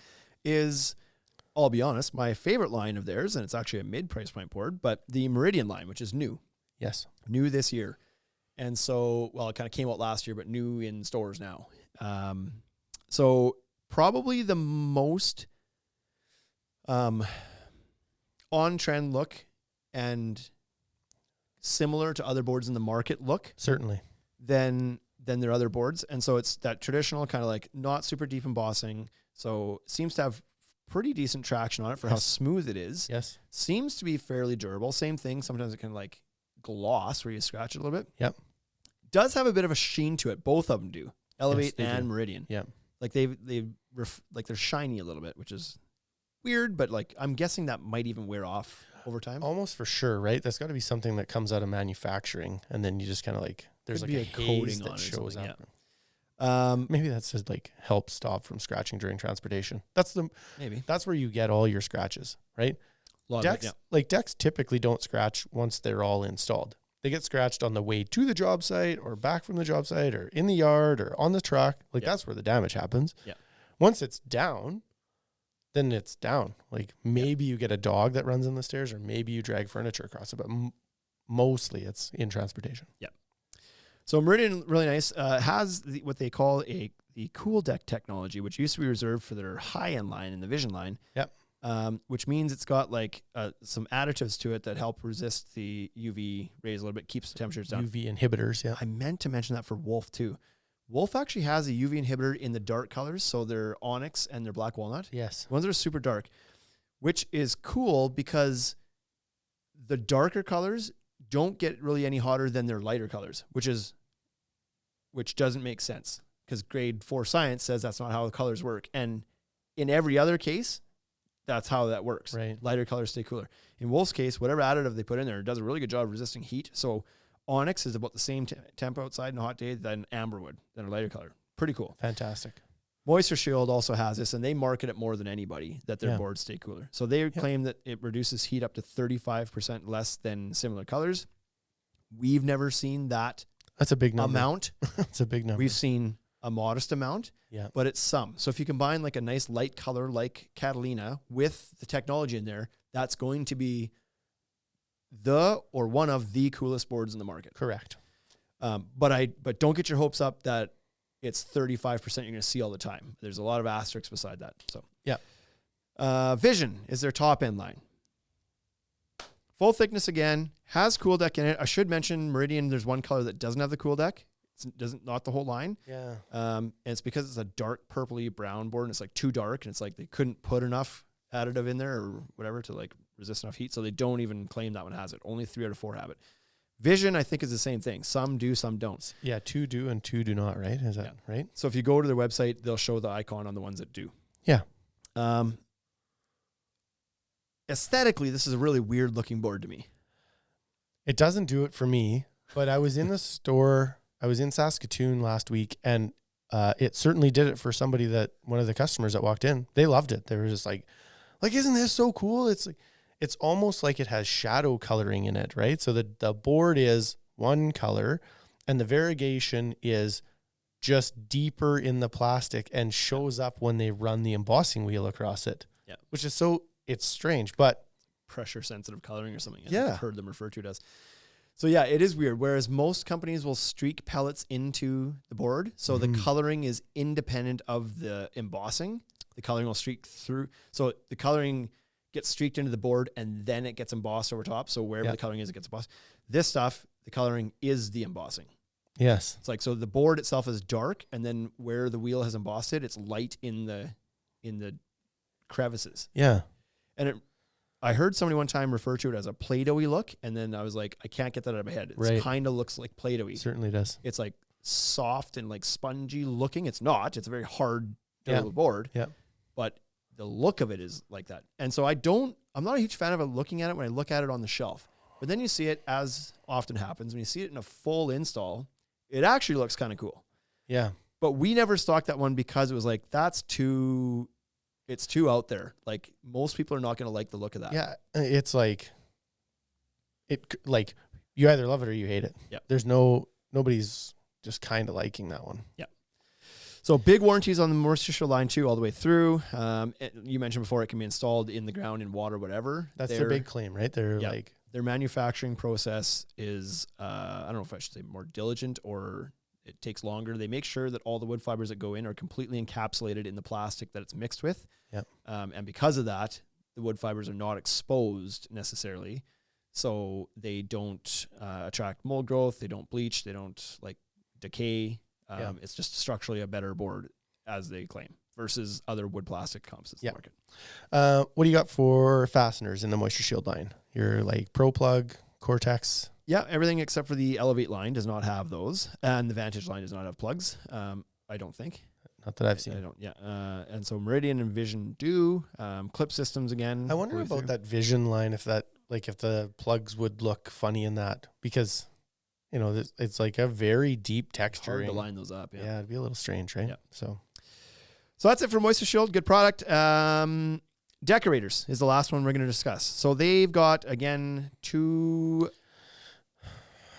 I'll be honest, my favorite line of theirs, and it's actually a mid-price point board, but the Meridian line, which is new. Yes. New this year. And so, well, it kind of came out last year, but new in stores now. So probably the most on-trend look and similar to other boards in the market look Certainly. than their other boards. And so it's that traditional kind of like not super deep embossing. So it seems to have pretty decent traction on it for how smooth it is. Yes. Seems to be fairly durable. Same thing. Sometimes it can like gloss where you scratch it a little bit. Yep. Does have a bit of a sheen to it. Both of them do. Elevate and Meridian. Yeah. Like they're shiny a little bit, which is weird, but like I'm guessing that might even wear off over time. Almost for sure, right? That's got to be something that comes out of manufacturing, and then you just kind of like there's Could like be a a haze coating that on it or shows something, up. Maybe that's just like help stop from scratching during transportation. That's where you get all your scratches, right? Decks typically don't scratch once they're all installed. They get scratched on the way to the job site or back from the job site or in the yard or on the truck. Like that's where the damage happens. Yeah. Once it's down, then it's down. Like maybe you get a dog that runs in the stairs or maybe you drag furniture across it, but mostly it's in transportation. Yeah. So Meridian, really nice, has what they call the Cool Deck technology, which used to be reserved for their high-end line and the Vision line. Yep. Which means it's got like some additives to it that help resist the UV rays a little bit, keeps the temperatures down. UV inhibitors, yeah. I meant to mention that for Wolf too. Wolf actually has a UV inhibitor in the dark colors, so their onyx and their black walnut. Yes. Ones that are super dark, which is cool because the darker colors don't get really any hotter than their lighter colors, which doesn't make sense because grade 4 science says that's not how the colors work. And in every other case, that's how that works. Right. Lighter colors stay cooler. In Wolf's case, whatever additive they put in there does a really good job of resisting heat. So onyx is about the same temp outside in a hot day than amber wood, than a lighter color. Pretty cool. Fantastic. Moisture Shield also has this, and they market it more than anybody, that their boards stay cooler. So they claim that it reduces heat up to 35% less than similar colors. We've never seen that That's a big number. amount. That's a big number. We've seen a modest amount, Yeah. but it's some. So if you combine like a nice light color like Catalina with the technology in there, that's going to be one of the coolest boards in the market. Correct. But don't get your hopes up that it's 35% you're going to see all the time. There's a lot of asterisks beside that. So Yeah. Vision is their top end line. Full thickness again, has cool deck in it. I should mention Meridian, there's one color that doesn't have the cool deck. Not the whole line. Yeah. And it's because it's a dark purpley brown board and it's like too dark and it's like they couldn't put enough additive in there or whatever to like resist enough heat. So they don't even claim that one has it. Only 3 out of 4 have it. Vision, I think, is the same thing. Some do, some don't. Yeah. 2 do and 2 do not, right? Is that right? So if you go to their website, they'll show the icon on the ones that do. Yeah. Aesthetically, this is a really weird looking board to me. It doesn't do it for me, but I was in the store. I was in Saskatoon last week, and it certainly did it for somebody one of the customers that walked in. They loved it. They were just like, isn't this so cool? It's almost like it has shadow coloring in it, right? So the board is one color, and the variegation is just deeper in the plastic and shows up when they run the embossing wheel across it. Yeah. Which is it's strange, but Pressure sensitive coloring or something. Yeah. I've heard them refer to it as. So yeah, it is weird. Whereas most companies will streak pellets into the board. So the coloring is independent of the embossing. The coloring will streak through. So the coloring gets streaked into the board and then it gets embossed over top. So wherever the coloring is, it gets embossed. This stuff, the coloring is the embossing. yes. It's like, so the board itself is dark and then where the wheel has embossed it, it's light in the crevices. Yeah. And I heard somebody one time refer to it as a Play-Doh-y look, and then I was like, I can't get that out of my head. It kind of looks like Play-Doh-y. It certainly does. It's like soft and like spongy looking. It's not. It's a very hard durable board. Yeah. But the look of it is like that. And so I'm not a huge fan of it looking at it when I look at it on the shelf. But then you see it, as often happens, when you see it in a full install, it actually looks kind of cool. Yeah. But we never stocked that one because it was like, it's too out there. Like most people are not going to like the look of that. Yeah. It's like you either love it or you hate it. Yeah. There's nobody's just kind of liking that one. Yeah. So big warranties on the Moisture Shield line too, all the way through. You mentioned before it can be installed in the ground, in water, whatever. That's their big claim, right? They're their manufacturing process is, I don't know if I should say more diligent or it takes longer. They make sure that all the wood fibers that go in are completely encapsulated in the plastic that it's mixed with. Yep. And because of that, the wood fibers are not exposed necessarily. So they don't attract mold growth. They don't bleach. They don't decay. It's just structurally a better board, as they claim, versus other wood plastic composites in the market. What do you got for fasteners in the Moisture Shield line? Your Pro Plug, Cortex? Yeah, everything except for the Elevate line does not have those, and the Vantage line does not have plugs. I don't think. Not that I've seen. I don't. Yeah, and so Meridian and Vision do. Clip systems again. I wonder about that Vision line, if the plugs would look funny in that, because it's like a very deep texture. Hard to line those up. Yeah, it'd be a little strange, right? Yeah. So that's it for Moisture Shield. Good product. Decorators is the last one we're going to discuss. So they've got, again,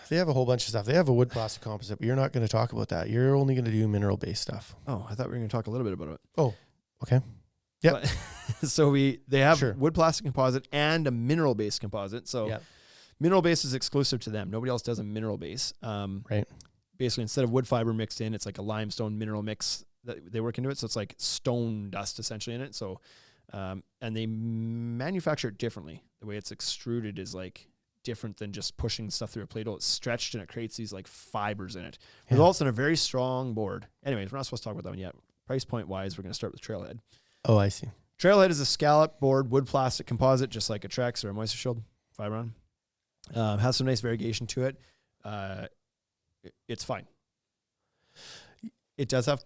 they have a whole bunch of stuff. They have a wood plastic composite, but you're not going to talk about that. You're only going to do mineral-based stuff. Oh, I thought we were going to talk a little bit about it. Oh, okay. Yeah. So they have wood plastic composite and a mineral-based composite. So mineral base is exclusive to them. Nobody else does a mineral base. Right. Basically, instead of wood fiber mixed in, it's like a limestone mineral mix that they work into it. So it's like stone dust essentially in it. So, and they manufacture it differently. The way it's extruded is different than just pushing stuff through a Play-Doh. It's stretched and it creates these fibers in it. Yeah. Results in a very strong board. Anyways, we're not supposed to talk about that one yet. Price point wise, we're going to start with Trailhead. Oh, I see. Trailhead is a scallop board, wood plastic composite, just like a Trex or a Moisture Shield Fibron. Has some nice variegation to it. It's fine. It does have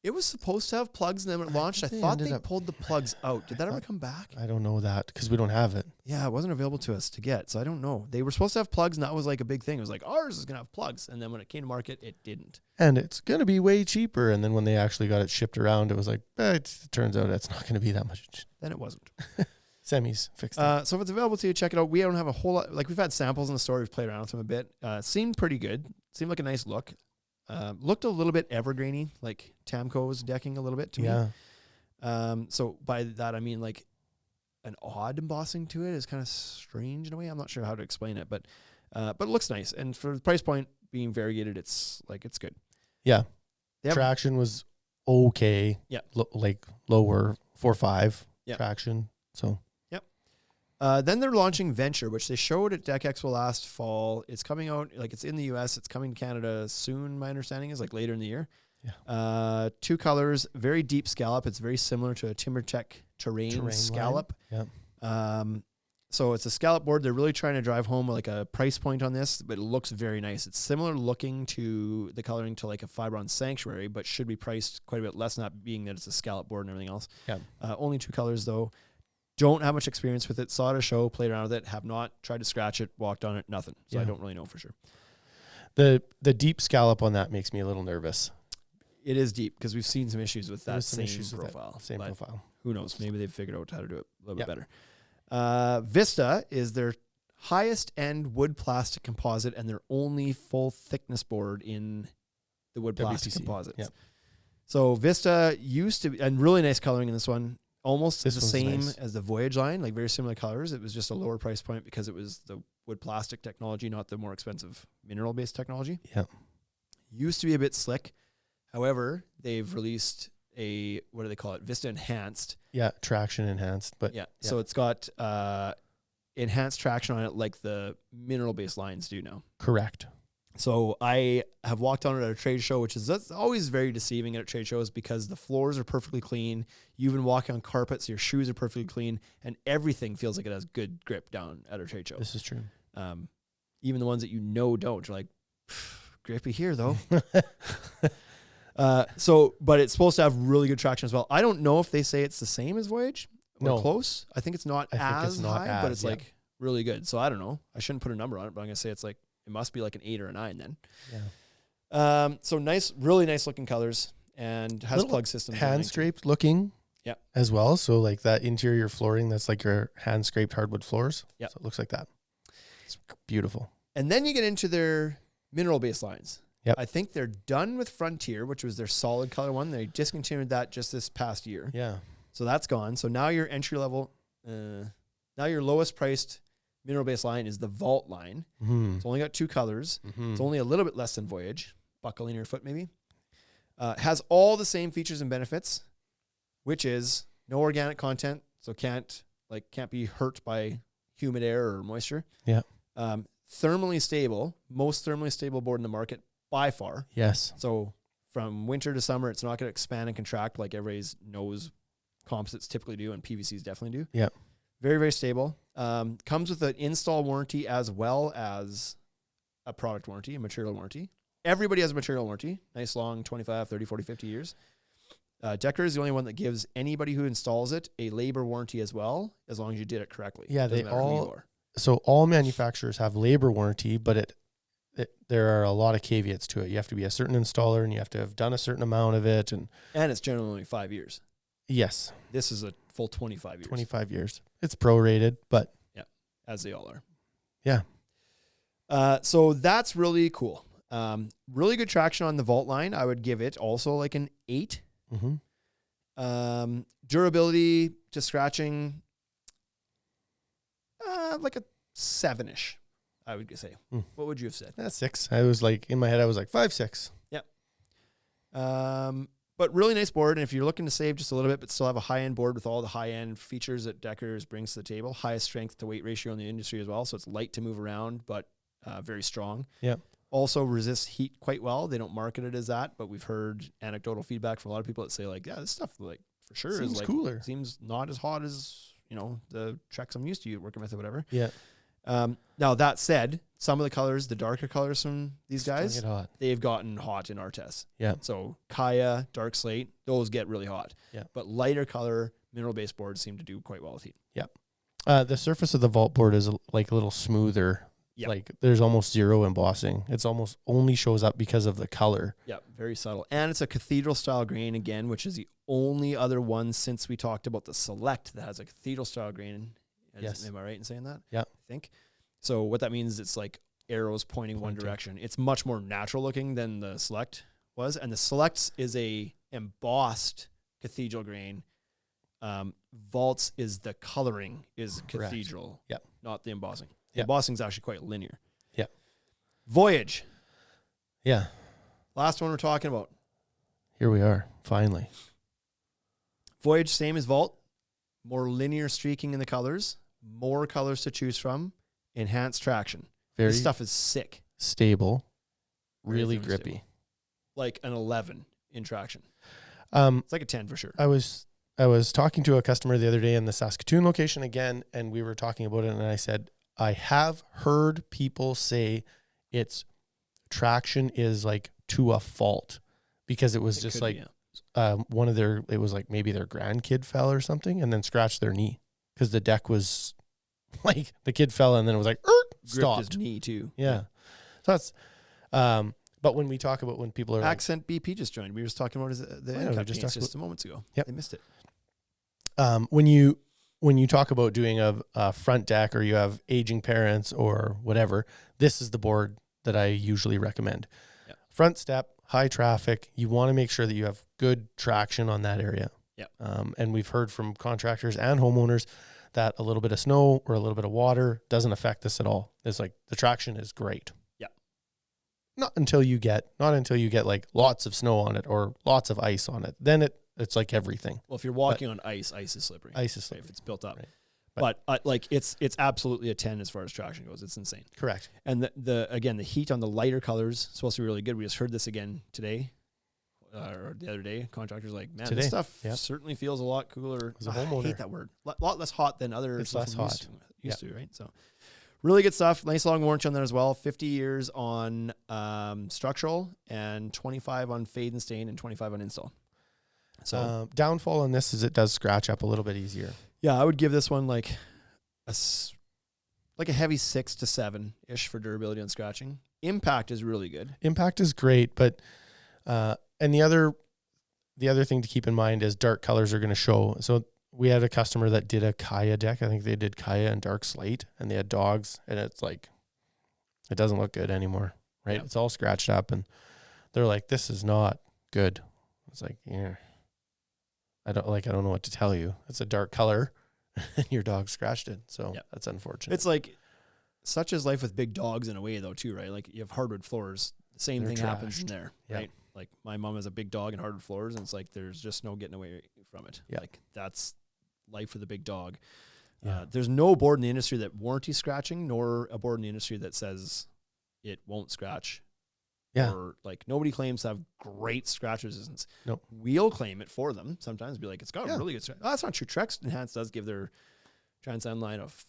it was supposed to have plugs, and then when it launched, I thought they pulled the plugs out. Did that ever come back? I don't know that because we don't have it. Yeah, it wasn't available to us to get, so I don't know. They were supposed to have plugs, and that was a big thing. It was ours is going to have plugs, and then when it came to market, it didn't. And it's going to be way cheaper, and then when they actually got it shipped around, it was it turns out it's not going to be that much. Then it wasn't. Semis fixed it. So if it's available to you, check it out. We don't have a whole lot. Like we've had samples in the store. We've played around with them a bit. Seemed pretty good. Seemed like a nice look. Looked a little bit evergrainy, like Tamco's decking a little bit to me. So by that I mean like an odd embossing to it is kind of strange in a way. I'm not sure how to explain it, but it looks nice. And for the price point being variegated, it's good. Yeah. They have- Traction was okay. Yeah. Like lower 4.5 Yeah. traction. So then they're launching Venture, which they showed at Deck Expo last fall. It's coming out, like it's in the US. It's coming to Canada soon. My understanding is like later in the year. Yeah. 2 colors, very deep scallop. It's very similar to a TimberTech terrain scallop. yeah. So it's a scallop board. They're really trying to drive home like a price point on this, but it looks very nice. It's similar looking to the coloring to like a Fibron Sanctuary, but should be priced quite a bit less, not being that it's a scallop board and everything else. Yeah. Only 2 colors though. Don't have much experience with it. Saw it at a show, played around with it, have not tried to scratch it, walked on it, nothing. So I don't really know for sure. The deep scallop on that makes me a little nervous. It is deep because we've seen some issues with that same profile. Same profile. Who knows? Maybe they've figured out how to do it a little bit better. Vista is their highest end wood plastic composite and their only full thickness board in the wood plastic WPC. composites. Yep. So Vista used to be, and really nice coloring in this one. Almost This the one's same nice. as the Voyage line, like very similar colors. It was just a lower price point because it was the wood plastic technology, not the more expensive mineral based technology. Yeah. Used to be a bit slick. However, they've released a, what do they call it? Vista Enhanced. Yeah. Traction enhanced, but So it's got enhanced traction on it like the mineral based lines do now. correct. So I have walked on it at a trade show, which is that's always very deceiving at trade shows because the floors are perfectly clean. You've been walking on carpets, your shoes are perfectly clean, and everything feels like it has good grip down at a trade show. This is true. Even the ones that you know don't. You're like, grippy here though. But it's supposed to have really good traction as well. I don't know if they say it's the same as Voyage or No. close. I think it's not as high, but it's yeah. like really good. So I don't know. I shouldn't put a number on it, but I'm gonna say it's like it must be like an 8 or a 9 then. Yeah. So nice, really nice looking colors and has Little plug systems. Hand scraped looking. Yeah. As well. So like that interior flooring, that's like your hand scraped hardwood floors. Yeah. So it looks like that. It's beautiful. And then you get into their mineral based lines. Yep. I think they're done with Frontier, which was their solid color one. They discontinued that just this past year. Yeah. So that's gone. So now your entry level, now your lowest priced mineral based line is the Vault line. Mm-hmm. It's only got 2 colors. It's only a little bit less than Voyage, buckle in your foot maybe. Has all the same features and benefits, which is no organic content, so can't be hurt by humid air or moisture. Yeah. Thermally stable, most thermally stable board in the market by far. Yes. So from winter to summer, it's not going to expand and contract like everybody's knows composites typically do and PVCs definitely do. Yeah. Very, very stable. Comes with an install warranty as well as a product warranty, a material warranty. Everybody has a material warranty. Nice long 25, 30, 40, 50 years. Decker is the only one that gives anybody who installs it a labor warranty as well, as long as you did it correctly. Yeah, Doesn't they matter who you all- are. So all manufacturers have labor warranty, but there are a lot of caveats to it. You have to be a certain installer and you have to have done a certain amount of it. And And it's generally only 5 years. yes, This is a full 25 years. 25 years. It's prorated, but As they all are. yeah. So that's really cool. Really good traction on the Vault line. I would give it also like an 8. Mm-hmm. Durability to scratching, like a 7-ish, I would say. What would you have said? That's 6. I was like, in my head, I was like 5, 6. But really nice board. And if you're looking to save just a little bit, but still have a high-end board with all the high-end features that Deckers brings to the table, highest strength to weight ratio in the industry as well. So it's light to move around, but very strong. Yep. Also resists heat quite well. They don't market it as that, but we've heard anecdotal feedback from a lot of people that say like, yeah, this stuff like for sure Seems is like cooler. Seems not as hot as, the Treks I'm used to working with or whatever. Yeah. Now that said, some of the colors, the darker colors from these guys, Get hot. they've gotten hot in our tests. Yeah. So Kaya, Dark Slate, those get really hot. Yeah. But lighter color, mineral-based boards seem to do quite well with heat. The surface of the vault board is like a little smoother Yeah. Like there's almost zero embossing. It's almost only shows up because of the color. Yeah, very subtle. And it's a cathedral style grain again, which is the only other one since we talked about the Select that has a cathedral style grain. Yes. Am I right in saying that? Yeah. I think. So what that means is it's like arrows pointing one direction. It's much more natural looking than the Select was. And the Select is a embossed cathedral grain. Vaults is the coloring is Correct. cathedral, not the embossing. The Yep. embossing is actually quite linear. Yeah. Voyage. Yeah. Last one we're talking about. Here we are, finally. Voyage, same as Vault. More linear streaking in the colors. More colors to choose from. Enhanced traction. Very This stuff is sick. stable, Very really thermostable. grippy. Like an 11 in traction. Um, It's like a 10 for sure. I was talking to a customer the other day in the Saskatoon location again, and we were talking about it, and I said, I have heard people say its traction is like to a fault because it was just like one of their, it was like maybe their grandkid fell or something and then scratched their knee because the deck was like the kid fell and then it was like, stopped. Gripped his knee too. Yeah. So that's, but when we talk about when people are Accent BP just joined. We were just talking about the end cut just a moments ago. Yep. They missed it. When you talk about doing a front deck or you have aging parents or whatever, this is the board that I usually recommend. Yep. Front step, high traffic. You want to make sure that you have good traction on that area. Yep. And we've heard from contractors and homeowners that a little bit of snow or a little bit of water doesn't affect this at all. It's like the traction is great. Yeah. Not until you get like lots of snow on it or lots of ice on it. Then it's like everything. Well, if you're walking on ice is slippery. Ice is slippery. If it's built up. Right. But like it's absolutely a 10 as far as traction goes. It's insane. Correct. And the heat on the lighter colors is supposed to be really good. We just heard this again today or the other day. Contractors like, man, this stuff certainly feels a lot cooler. As a homeowner. I hate that word. A lot less hot than other It's stuff less I'm hot. used to, right? So really good stuff. Nice long warranty on that as well. 50 years on structural and 25 on fade and stain and 25 on install. So downfall on this is it does scratch up a little bit easier. yeah, I would give this one like a heavy 6 to 7 ish for durability on scratching. Impact is really good. Impact is great, but and the other thing to keep in mind is dark colors are going to show. So we had a customer that did a Kaya deck. I think they did Kaya and dark slate, and they had dogs, and it's like it doesn't look good anymore, right? Yeah. It's all scratched up, and they're like, "This is not good." It's like, yeah. I don't know what to tell you. It's a dark color and your dog scratched it. So that's unfortunate. It's like such is life with big dogs in a way though too, right? Like you have hardwood floors. The same thing happens in there, right? Like my mom has a big dog and hardwood floors and it's like there's just no getting away from it. Yeah. Like that's life with a big dog. Yeah. There's no board in the industry that warranties scratching nor a board in the industry that says it won't scratch. Yeah. Or like nobody claims to have great scratch resistance. Nope. We'll claim it for them. Sometimes be like, it's got really good scratch. Oh, that's not true. Trex Enhance does give their Transcend line of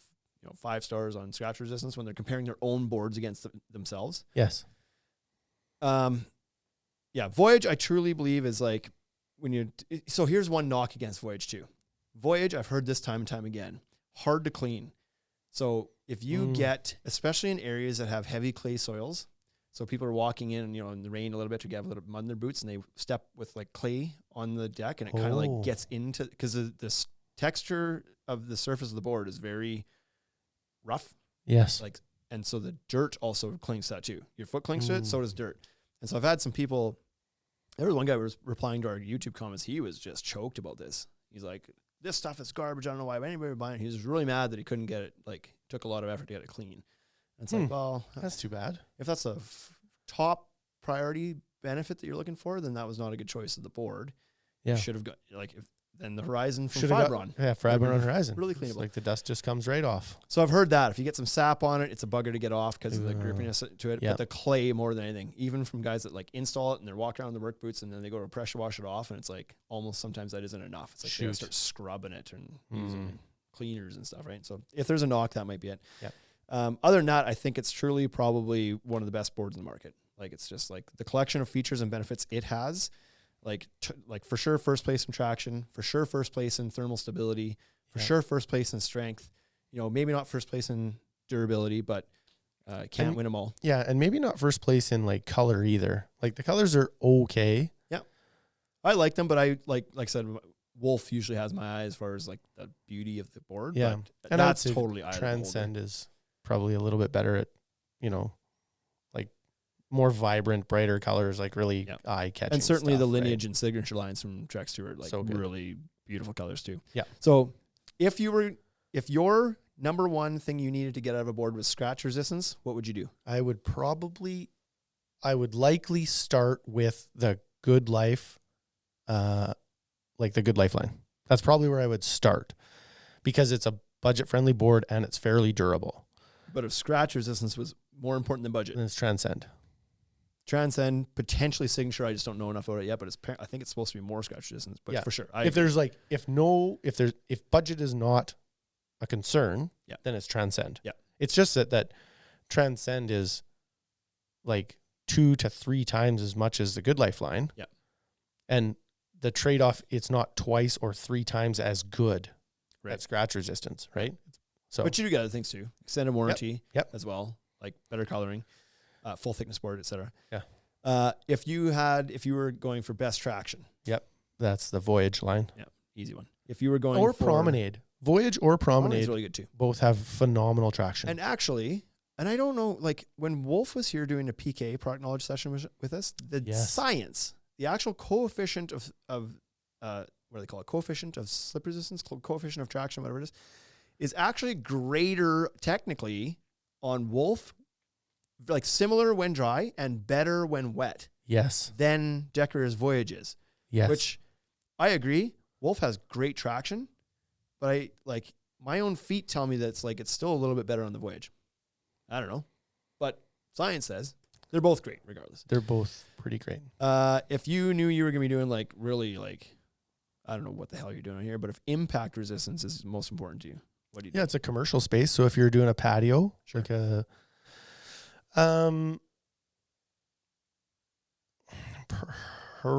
5 stars on scratch resistance when they're comparing their own boards against themselves. Yes. Yeah. Voyage, I truly believe is like so here's one knock against Voyage too. Voyage, I've heard this time and time again, hard to clean. So if you get, especially in areas that have heavy clay soils, so people are walking in, in the rain a little bit to get a little mud in their boots, and they step with like clay on the deck, and it kind of like gets into because the texture of the surface of the board is very rough. Yes. And so the dirt also clings to that too. Your foot clings to it, so does dirt. And so I've had some people. There was one guy who was replying to our YouTube comments. He was just choked about this. He's like, "This stuff is garbage. I don't know why anybody would buy it." He was really mad that he couldn't get it. Like, took a lot of effort to get it clean. And it's like, well, that's too bad. If that's a top priority benefit that you're looking for, then that was not a good choice of the board. Yeah. You should have got then the Horizon from Fibron. Fibron Horizon. Really cleanable. Like the dust just comes right off. So I've heard that if you get some sap on it, it's a bugger to get off because of the grippiness to it. Yep. But the clay more than anything, even from guys that like install it and they're walking around in the work boots and then they go to pressure wash it off and it's like almost sometimes that isn't enough. It's like they gotta start scrubbing it and using cleaners and stuff, right? So if there's a knock, that might be it. Yeah. Other than that, I think it's truly probably one of the best boards in the market. Like it's just like the collection of features and benefits it has, like for sure first place in traction, for sure first place in thermal stability, for sure first place in strength. Maybe not first place in durability, but Can't And- win them all. Yeah, and maybe not first place in like color either. Like the colors are okay. I like them, but I like I said, Wolf usually has my eye as far as like the beauty of the board. Yeah. But And I would that's say totally eye of the beholder. Transcend is probably a little bit better at, like more vibrant, brighter colors, like really Yep. eye catching. And certainly the stuff, right? lineage and signature lines from Trex too are like So good. really beautiful colors too. Yeah. So if your number one thing you needed to get out of a board was scratch resistance, what would you do? I would likely start with the Good Life, like the Good Life line. That's probably where I would start because it's a budget friendly board and it's fairly durable. But if scratch resistance was more important than budget, And it's Transcend. Transcend, potentially signature. I just don't know enough about it yet, but I think it's supposed to be more scratch resistance. But Yeah. for sure, If budget is not a concern, Yeah. then it's Transcend. Yeah. It's just that Transcend is like 2 to 3 times as much as the Good Life line. Yeah. And the trade-off, it's not twice or 3 times as good Right. at scratch resistance, right? So But you do got other things too. Extended warranty Yep. as well, like better coloring, full thickness board, etc. Yeah. If you were going for best traction, that's the Voyage line. easy one. If you were going Or for Promenade. Voyage or Promenade's Promenade really good too. both have phenomenal traction. And actually, and I don't know, like when Wolf was here doing a PK product knowledge session with us, the Yes. science, the actual coefficient of what do they call it? Coefficient of slip resistance, coefficient of traction, whatever it is actually greater technically on Wolf, like similar when dry and better when wet yes. than Decorator's Voyage is. Yes. Which I agree. Wolf has great traction, but I like my own feet tell me that it's still a little bit better on the Voyage. I don't know, but science says they're both great regardless. They're both pretty great. If you knew you were going to be doing like really like, I don't know what the hell you're doing here, but if impact resistance is most important to you, what do you do? Yeah, it's a commercial space. So if you're doing a patio, Sure. like a,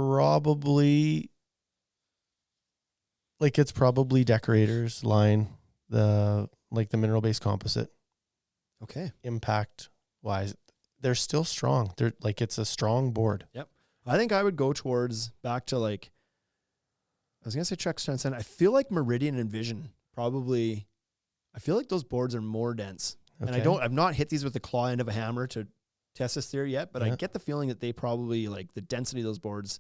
probably, like it's probably Decorator's line, the mineral based composite. Okay. Impact wise, they're still strong. They're like, it's a strong board. I think I would go towards back to like, I was going to say Trex Transcend. I feel like Meridian and Vision probably, I feel like those boards are more dense. And I've not hit these with the claw end of a hammer to test this theory yet, but I Yeah. get the feeling that they probably like the density of those boards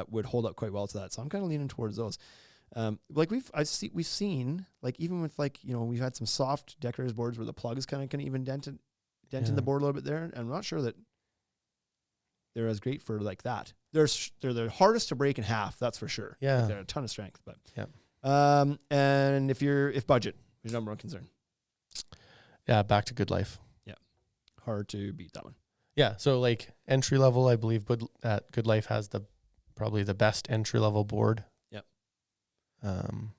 would hold up quite well to that. So I'm kind of leaning towards those. Like we've seen like even with like, we've had some soft Decorator's boards where the plugs kind of can even dent in the board a little bit there. And I'm not sure that they're as great for like that. They're the hardest to break in half. That's for sure. Yeah. Like, they're a ton of strength, but Yeah. And if budget is your number one concern, Yeah. Back to Good Life. hard to beat that one. Yeah. So like entry level, I believe Good Life has probably the best entry level board. Yep. And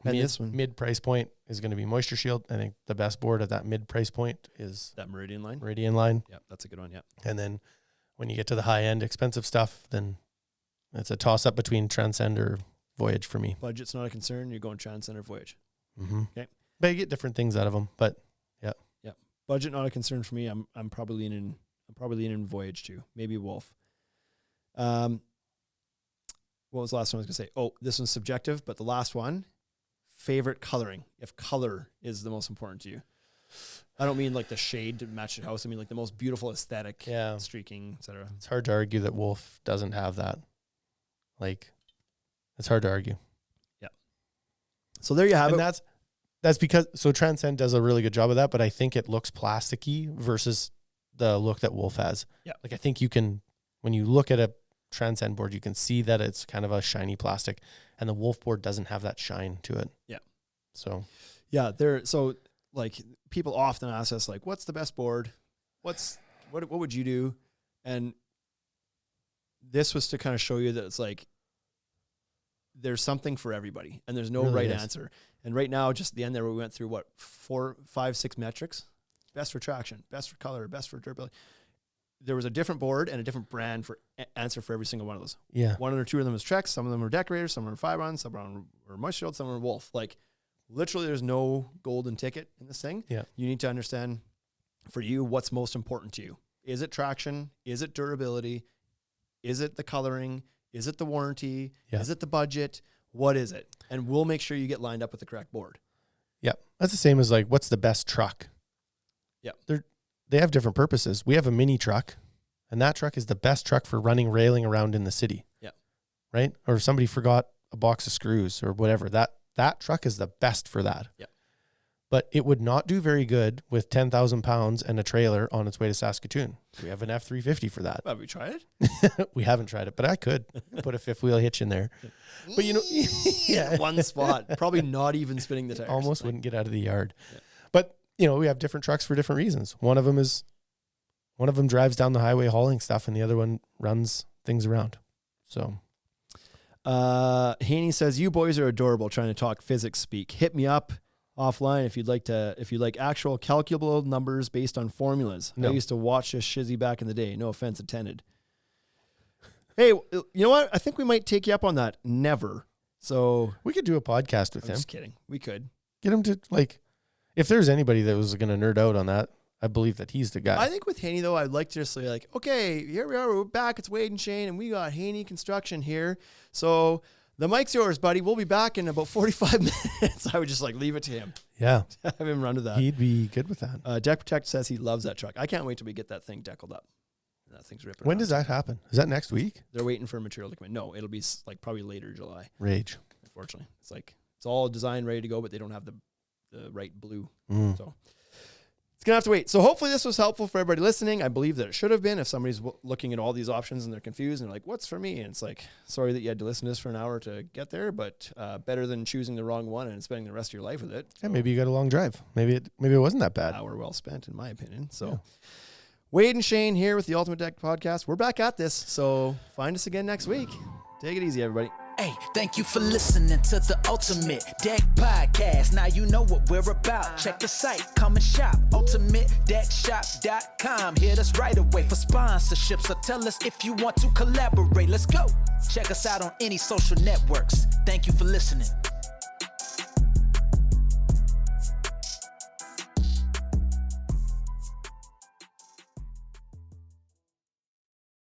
this one, mid price point is going to be Moisture Shield. I think the best board at that mid price point is that Meridian line. Meridian line. Yeah, that's a good one. Yeah. And then when you get to the high end expensive stuff, then it's a toss up between Transcend or Voyage for me. Budget's not a concern. You're going Transcend or Voyage. Mm-hmm. Okay. But you get different things out of them. But Budget not a concern for me. I'm probably leaning Voyage too. Maybe Wolf. What was the last one I was gonna say? Oh, this one's subjective, but the last one, favorite coloring. If color is the most important to you, I don't mean like the shade to match your house. I mean like the most beautiful aesthetic, streaking, etc. it's hard to argue that Wolf doesn't have that. Like, it's hard to argue. So there you have And it. that's because Transcend does a really good job of that, but I think it looks plasticky versus the look that Wolf has. Yeah. Like I think when you look at a Transcend board, you can see that it's kind of a shiny plastic, and the Wolf board doesn't have that shine to it. Yeah. So Yeah, so like people often ask us like, what's the best board? What would you do? And this was to kind of show you that it's like there's something for everybody and there's no Really right is. answer. And right now, just at the end there, we went through 4, 5, 6 metrics. Best for traction, best for color, best for durability. There was a different board and a different brand for answer for every single one of those. yeah, One or two of them was Trex, some of them were Decorators, some were Fibron, some were Moisture Shield, some were Wolf. Like literally there's no golden ticket in this thing. Yeah. You need to understand for you, what's most important to you? Is it traction? Is it durability? Is it the coloring? Is it the warranty? Yeah. Is it the budget? What is it? And we'll make sure you get lined up with the correct board. Yeah. That's the same as like, what's the best truck? Yeah. They have different purposes. We have a mini truck, and that truck is the best truck for running railing around in the city. Yeah. Right? Or if somebody forgot a box of screws or whatever, that truck is the best for that. Yeah. But it would not do very good with 10,000 pounds and a trailer on its way to Saskatoon. We have an F-350 for that. Have we tried it? We haven't tried it, but I could put a fifth wheel hitch in there. But yeah, One spot, probably not even spinning the tires. almost wouldn't get out of the yard. Yeah. But we have different trucks for different reasons. One of them drives down the highway hauling stuff, and the other one runs things around. So, Haney says, "You boys are adorable. Trying to talk physics speak. Hit me up offline if you like actual calculable numbers based on formulas. No. I used to watch this shizzy back in the day. No offense intended." Hey, you know what? I think we might take you up on that. Never. So we could do a podcast with I'm him. just kidding. We could. Get him to, like, if there's anybody that was going to nerd out on that, I believe that he's the guy. I think with Haney, though, I'd like to just say, like, okay, here we are. We're back. It's Wade and Shane, and we got Haney Construction here. So the mic's yours, buddy. We'll be back in about 45 minutes. I would just, like, leave it to him. Yeah. Have him run to that. He'd be good with that. Deck Protect says he loves that truck. I can't wait till we get that thing deckled up. That thing's ripping When around. does that happen? Is that next week? They're waiting for material to come in. No, it'll be like probably later July, Rage. unfortunately. It's like, it's all designed, ready to go, but they don't have the right blue. So it's going to have to wait. So hopefully this was helpful for everybody listening. I believe that it should have been. If somebody's looking at all these options and they're confused and they're like, what's for me? And it's like, sorry that you had to listen to this for an hour to get there, but better than choosing the wrong one and spending the rest of your life with it. Yeah, maybe you got a long drive. Maybe it wasn't that bad. Hour well spent, in my opinion. So Wade and Shane here with the Ultimate Deck Podcast. We're back at this, so find us again next week. Take it easy, everybody. Hey, thank you for listening to the Ultimate Deck Podcast. Now you know what we're about. Check the site, come and shop. UltimateDeckShop.com. Hit us right away for sponsorships, or tell us if you want to collaborate. Let's go. Check us out on any social networks. Thank you for listening.